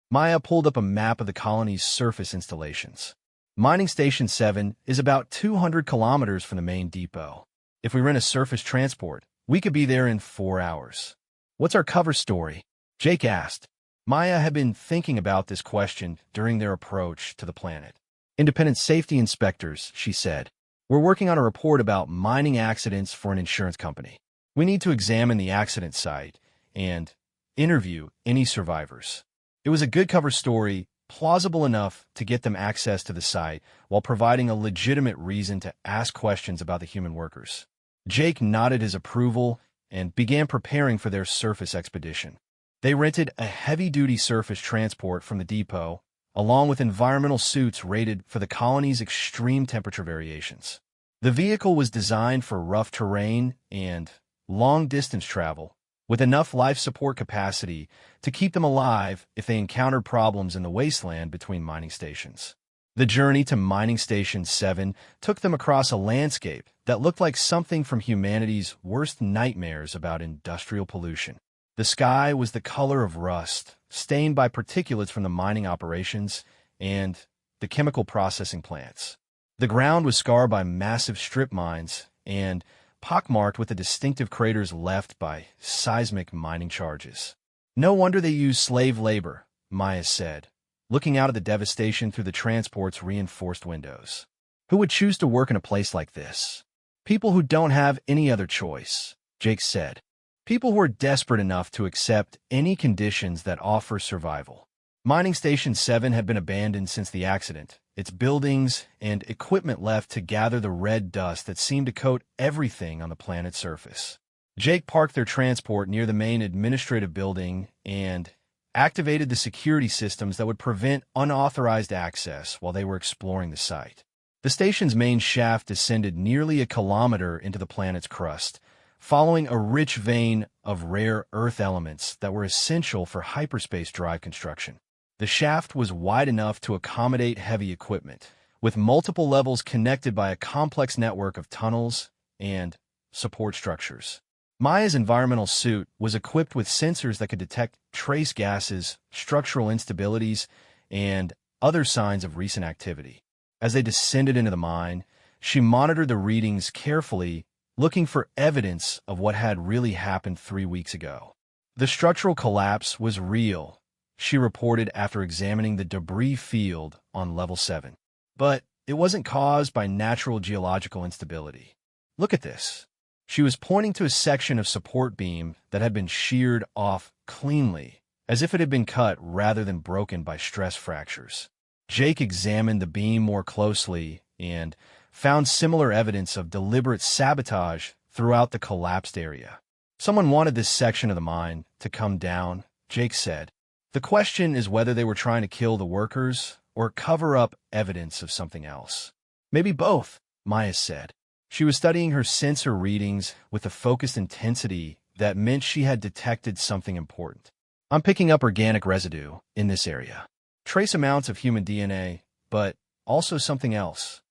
Maya pulled up a map of the colony's surface installations. Mining Station 7 is about 200 kilometers from the main depot. If we rent a surface transport, we could be there in 4 hours. What's our cover story? Jake asked. Maya had been thinking about this question during their approach to the planet. Independent safety inspectors, she said. We're working on a report about mining accidents for an insurance company. We need to examine the accident site and interview any survivors. It was a good cover story, plausible enough to get them access to the site while providing a legitimate reason to ask questions about the human workers. Jake nodded his approval and began preparing for their surface expedition. They rented a heavy-duty surface transport from the depot, along with environmental suits rated for the colony's extreme temperature variations. The vehicle was designed for rough terrain and long-distance travel, with enough life support capacity to keep them alive if they encountered problems in the wasteland between mining stations. The journey to Mining Station 7 took them across a landscape that looked like something from humanity's worst nightmares about industrial pollution. The sky was the color of rust, stained by particulates from the mining operations and the chemical processing plants. The ground was scarred by massive strip mines and pockmarked with the distinctive craters left by seismic mining charges. No wonder they used slave labor, Maya said, looking out at the devastation through the transport's reinforced windows. Who would choose to work in a place like this? People who don't have any other choice, Jake said. People who are desperate enough to accept any conditions that offer survival. Mining Station 7 had been abandoned since the accident, its buildings and equipment left to gather the red dust that seemed to coat everything on the planet's surface. Jake parked their transport near the main administrative building and activated the security systems that would prevent unauthorized access while they were exploring the site. The station's main shaft descended nearly a kilometer into the planet's crust, following a rich vein of rare Earth elements that were essential for hyperspace drive construction. The shaft was wide enough to accommodate heavy equipment, with multiple levels connected by a complex network of tunnels and support structures. Maya's environmental suit was equipped with sensors that could detect trace gases, structural instabilities, and other signs of recent activity. As they descended into the mine, she monitored the readings carefully, looking for evidence of what had really happened 3 weeks ago. The structural collapse was real, she reported after examining the debris field on level 7. But it wasn't caused by natural geological instability. Look at this. She was pointing to a section of support beam that had been sheared off cleanly, as if it had been cut rather than broken by stress fractures. Jake examined the beam more closely and found similar evidence of deliberate sabotage throughout the collapsed area. Someone wanted this section of the mine to come down, Jake said. The question is whether they were trying to kill the workers or cover up evidence of something else. Maybe both, Maya said. She was studying her sensor readings with a focused intensity that meant she had detected something important. I'm picking up organic residue in this area. Trace amounts of human DNA, but also something else.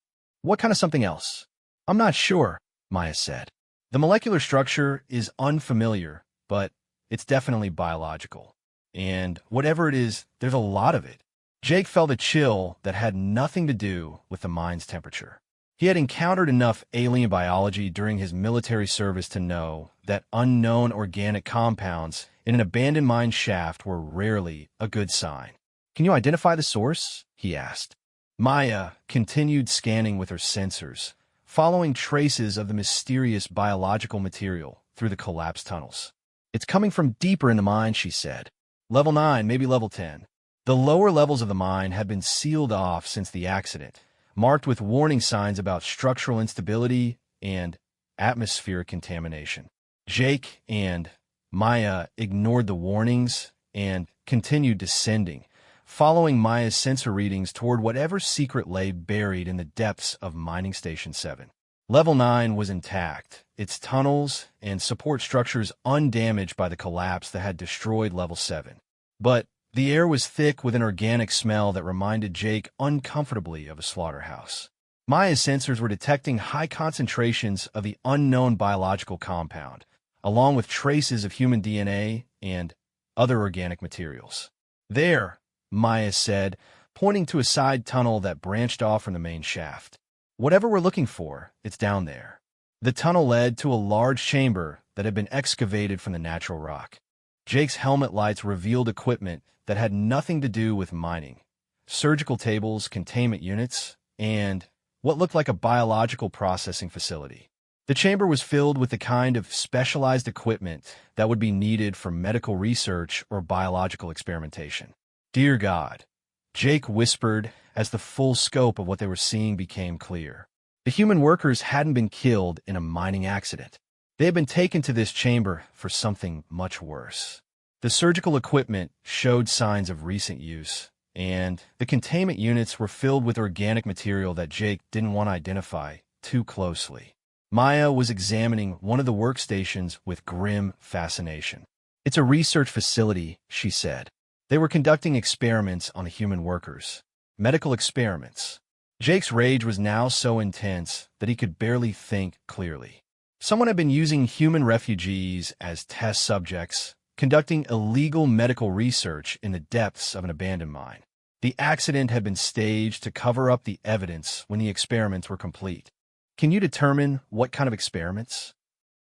What kind of something else? I'm not sure, Maya said. The molecular structure is unfamiliar, but it's definitely biological. And whatever it is, there's a lot of it. Jake felt a chill that had nothing to do with the mine's temperature. He had encountered enough alien biology during his military service to know that unknown organic compounds in an abandoned mine shaft were rarely a good sign. Can you identify the source? He asked. Maya continued scanning with her sensors, following traces of the mysterious biological material through the collapsed tunnels. "It's coming from deeper in the mine," she said. "Level 9, maybe level 10. The lower levels of the mine had been sealed off since the accident, marked with warning signs about structural instability and atmospheric contamination. Jake and Maya ignored the warnings and continued descending, following Maya's sensor readings toward whatever secret lay buried in the depths of Mining Station 7. Level 9 was intact, its tunnels and support structures undamaged by the collapse that had destroyed Level 7. But the air was thick with an organic smell that reminded Jake uncomfortably of a slaughterhouse. Maya's sensors were detecting high concentrations of the unknown biological compound, along with traces of human DNA and other organic materials. "There," Maya said, pointing to a side tunnel that branched off from the main shaft. "Whatever we're looking for, it's down there." The tunnel led to a large chamber that had been excavated from the natural rock. Jake's helmet lights revealed equipment that had nothing to do with mining: surgical tables, containment units, and what looked like a biological processing facility. The chamber was filled with the kind of specialized equipment that would be needed for medical research or biological experimentation. "Dear God," Jake whispered as the full scope of what they were seeing became clear. The human workers hadn't been killed in a mining accident. They had been taken to this chamber for something much worse. The surgical equipment showed signs of recent use, and the containment units were filled with organic material that Jake didn't want to identify too closely. Maya was examining one of the workstations with grim fascination. "It's a research facility," she said. "They were conducting experiments on the human workers. Medical experiments." Jake's rage was now so intense that he could barely think clearly. Someone had been using human refugees as test subjects, conducting illegal medical research in the depths of an abandoned mine. The accident had been staged to cover up the evidence when the experiments were complete. "Can you determine what kind of experiments?"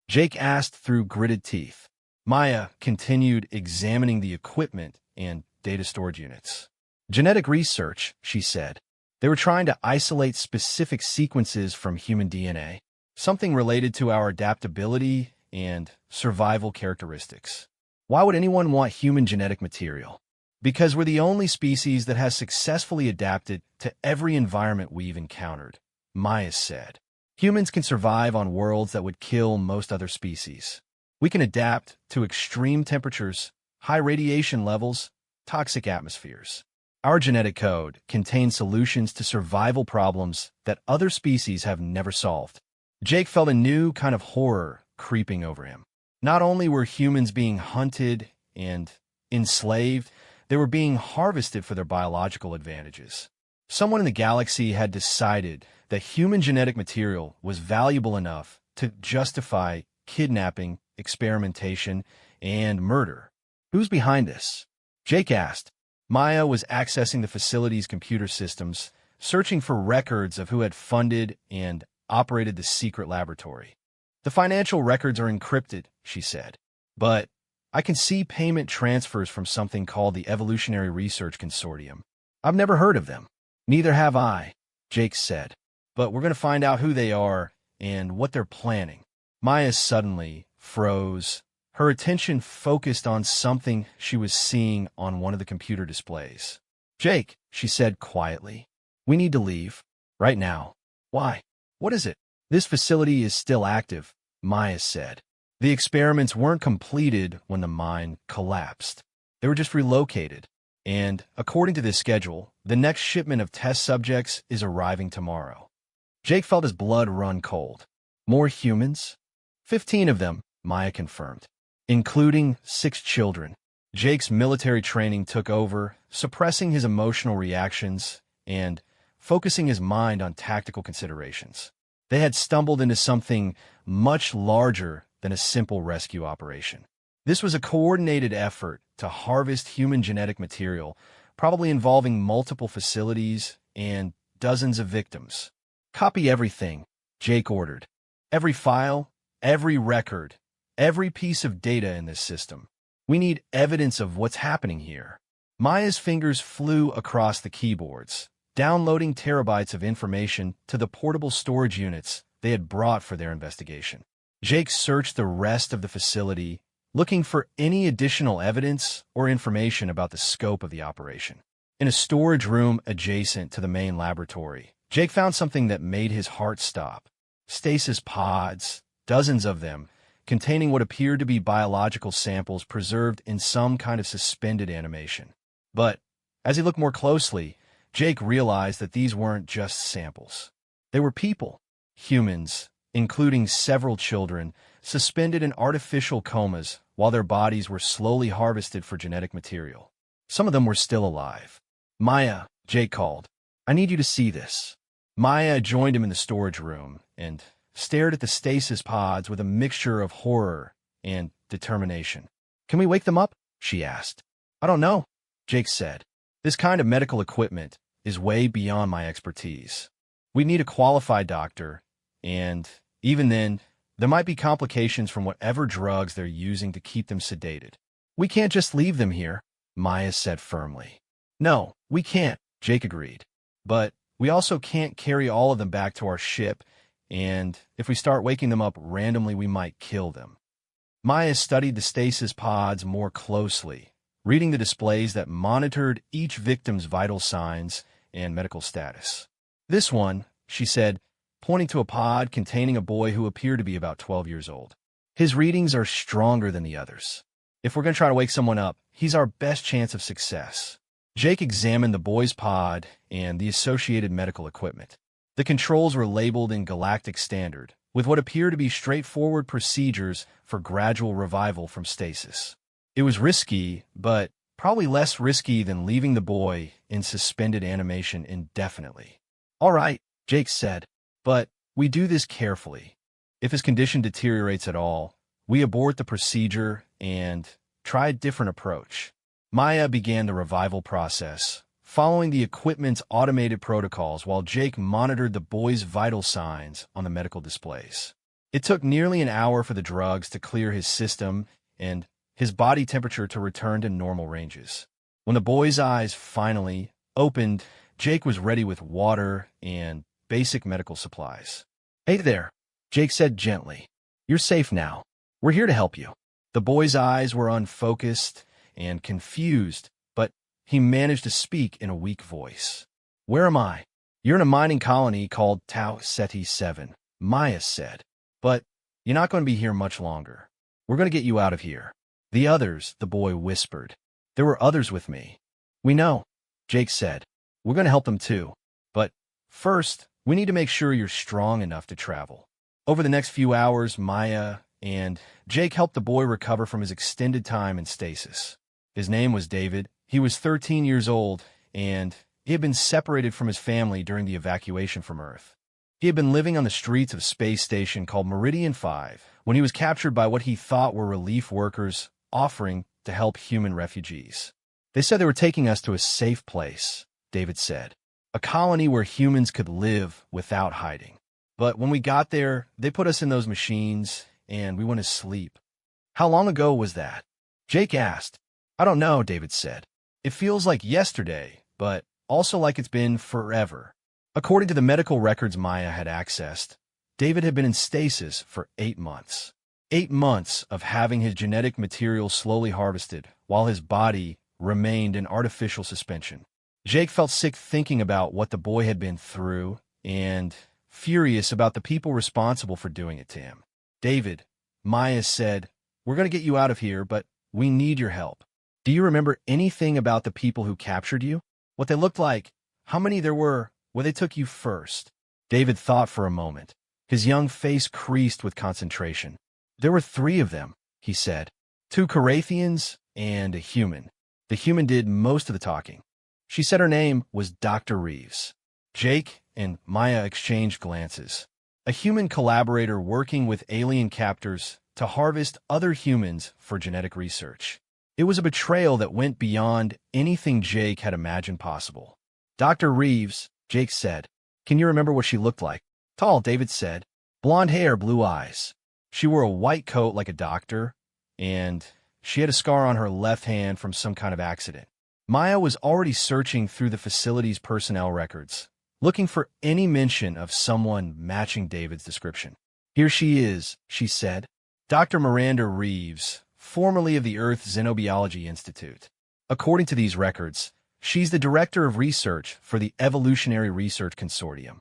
Jake asked through gritted teeth. Maya continued examining the equipment and data storage units. "Genetic research," she said. "They were trying to isolate specific sequences from human DNA, something related to our adaptability and survival characteristics." "Why would anyone want human genetic material?" "Because we're the only species that has successfully adapted to every environment we've encountered," Maya said. "Humans can survive on worlds that would kill most other species. We can adapt to extreme temperatures, high radiation levels, toxic atmospheres. Our genetic code contains solutions to survival problems that other species have never solved." Jake felt a new kind of horror creeping over him. Not only were humans being hunted and enslaved, they were being harvested for their biological advantages. Someone in the galaxy had decided that human genetic material was valuable enough to justify kidnapping, experimentation, and murder. "Who's behind this?" Jake asked. Maya was accessing the facility's computer systems, searching for records of who had funded and operated the secret laboratory. "The financial records are encrypted," she said. "But I can see payment transfers from something called the Evolutionary Research Consortium. I've never heard of them." "Neither have I," Jake said. "But we're going to find out who they are and what they're planning." Maya suddenly froze, her attention focused on something she was seeing on one of the computer displays. "Jake," she said quietly, "we need to leave. Right now." "Why? What is it?" "This facility is still active," Maya said. "The experiments weren't completed when the mine collapsed. They were just relocated. And, according to this schedule, the next shipment of test subjects is arriving tomorrow." Jake felt his blood run cold. "More humans?" 15 of them, Maya confirmed, including 6 children. Jake's military training took over, suppressing his emotional reactions and focusing his mind on tactical considerations. They had stumbled into something much larger than a simple rescue operation. This was a coordinated effort to harvest human genetic material, probably involving multiple facilities and dozens of victims. "Copy everything," Jake ordered. "Every file, every record, every piece of data in this system. We need evidence of what's happening here." Maya's fingers flew across the keyboards, downloading terabytes of information to the portable storage units they had brought for their investigation. Jake searched the rest of the facility, looking for any additional evidence or information about the scope of the operation. In a storage room adjacent to the main laboratory, Jake found something that made his heart stop. Stasis pods, dozens of them, containing what appeared to be biological samples preserved in some kind of suspended animation. But as he looked more closely, Jake realized that these weren't just samples. They were people, humans, including several children, suspended in artificial comas while their bodies were slowly harvested for genetic material. Some of them were still alive. "Maya," Jake called, "I need you to see this." Maya joined him in the storage room and stared at the stasis pods with a mixture of horror and determination. "Can we wake them up?" she asked. "I don't know," Jake said. "This kind of medical equipment is way beyond my expertise. We need a qualified doctor, and even then, there might be complications from whatever drugs they're using to keep them sedated. We can't just leave them here," Maya said firmly. "No, we can't," Jake agreed. "But we also can't carry all of them back to our ship, and if we start waking them up randomly, we might kill them." Maya studied the stasis pods more closely, reading the displays that monitored each victim's vital signs and medical status. "This one," she said, pointing to a pod containing a boy who appeared to be about 12 years old. "His readings are stronger than the others. If we're going to try to wake someone up, he's our best chance of success." Jake examined the boy's pod and the associated medical equipment. The controls were labeled in Galactic Standard, with what appeared to be straightforward procedures for gradual revival from stasis. It was risky, but probably less risky than leaving the boy in suspended animation indefinitely. "All right," Jake said, "but we do this carefully. If his condition deteriorates at all, we abort the procedure and try a different approach." Maya began the revival process, following the equipment's automated protocols while Jake monitored the boy's vital signs on the medical displays. It took nearly an hour for the drugs to clear his system and his body temperature to return to normal ranges. When the boy's eyes finally opened, Jake was ready with water and basic medical supplies. "Hey there," Jake said gently. "You're safe now. We're here to help you." The boy's eyes were unfocused and confused, but he managed to speak in a weak voice. "Where am I?" "You're in a mining colony called Tau Ceti 7, Maya said. "But you're not going to be here much longer. We're going to get you out of here." "The others," the boy whispered. "There were others with me." "We know," Jake said. "We're going to help them too. But first, we need to make sure you're strong enough to travel." Over the next few hours, Maya and Jake helped the boy recover from his extended time in stasis. His name was David. He was 13 years old, and he had been separated from his family during the evacuation from Earth. He had been living on the streets of a space station called Meridian 5 when he was captured by what he thought were relief workers offering to help human refugees. "They said they were taking us to a safe place," David said. "A colony where humans could live without hiding. But when we got there, they put us in those machines, and we went to sleep." "How long ago was that?" Jake asked. "I don't know," David said. "It feels like yesterday, but also like it's been forever." According to the medical records Maya had accessed, David had been in stasis for 8 months. 8 months of having his genetic material slowly harvested while his body remained in artificial suspension. Jake felt sick thinking about what the boy had been through and furious about the people responsible for doing it to him. "David," Maya said, "we're going to get you out of here, but we need your help. Do you remember anything about the people who captured you? What they looked like? How many there were when they took you first?" David thought for a moment. His young face creased with concentration. "There were 3 of them," he said. 2 Carathians and a human. The human did most of the talking. She said her name was Dr. Reeves. Jake and Maya exchanged glances. A human collaborator working with alien captors to harvest other humans for genetic research. It was a betrayal that went beyond anything Jake had imagined possible. "Dr. Reeves," Jake said. "Can you remember what she looked like?" "Tall," David said. "Blonde hair, blue eyes. She wore a white coat like a doctor, and she had a scar on her left hand from some kind of accident." Maya was already searching through the facility's personnel records, looking for any mention of someone matching David's description. "Here she is," she said. "Dr. Miranda Reeves, formerly of the Earth Xenobiology Institute. According to these records, she's the director of research for the Evolutionary Research Consortium."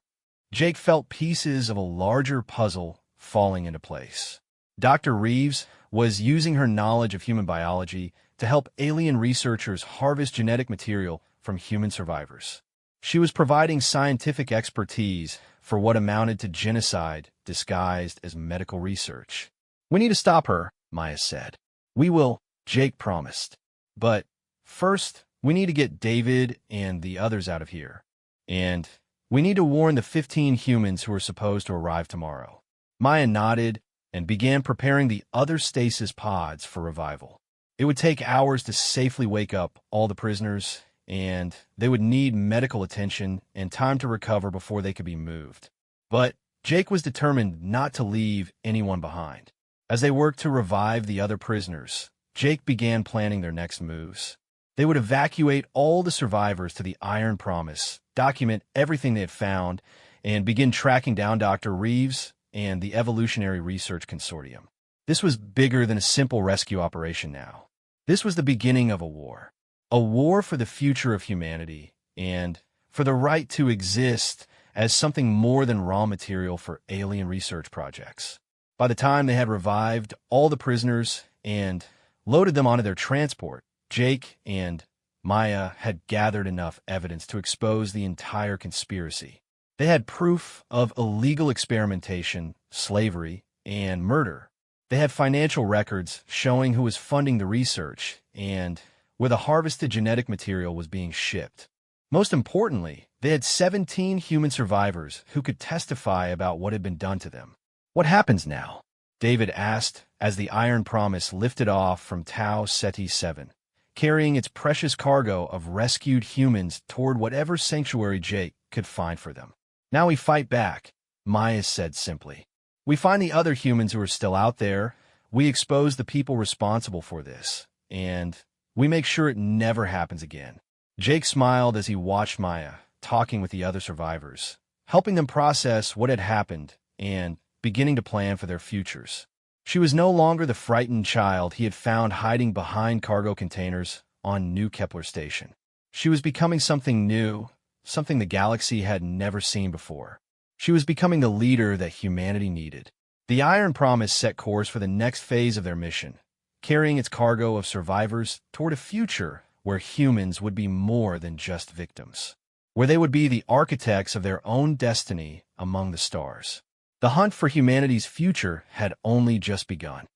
Jake felt pieces of a larger puzzle falling into place. Dr. Reeves was using her knowledge of human biology to help alien researchers harvest genetic material from human survivors. She was providing scientific expertise for what amounted to genocide disguised as medical research. "We need to stop her," Maya said. "We will," Jake promised. "But first, we need to get David and the others out of here. And we need to warn the 15 humans who are supposed to arrive tomorrow." Maya nodded and began preparing the other stasis pods for revival. It would take hours to safely wake up all the prisoners, and they would need medical attention and time to recover before they could be moved. But Jake was determined not to leave anyone behind. As they worked to revive the other prisoners, Jake began planning their next moves. They would evacuate all the survivors to the Iron Promise, document everything they had found, and begin tracking down Dr. Reeves and the Evolutionary Research Consortium. This was bigger than a simple rescue operation now. This was the beginning of a war for the future of humanity, and for the right to exist as something more than raw material for alien research projects. By the time they had revived all the prisoners and loaded them onto their transport, Jake and Maya had gathered enough evidence to expose the entire conspiracy. They had proof of illegal experimentation, slavery, and murder. They had financial records showing who was funding the research and where the harvested genetic material was being shipped. Most importantly, they had 17 human survivors who could testify about what had been done to them. "What happens now?" David asked as the Iron Promise lifted off from Tau Ceti 7, carrying its precious cargo of rescued humans toward whatever sanctuary Jake could find for them. "Now we fight back," Maya said simply. "We find the other humans who are still out there, we expose the people responsible for this, and we make sure it never happens again." Jake smiled as he watched Maya talking with the other survivors, helping them process what had happened and beginning to plan for their futures. She was no longer the frightened child he had found hiding behind cargo containers on New Kepler Station. She was becoming something new, something the galaxy had never seen before. She was becoming the leader that humanity needed. The Iron Promise set course for the next phase of their mission, carrying its cargo of survivors toward a future where humans would be more than just victims, where they would be the architects of their own destiny among the stars. The hunt for humanity's future had only just begun.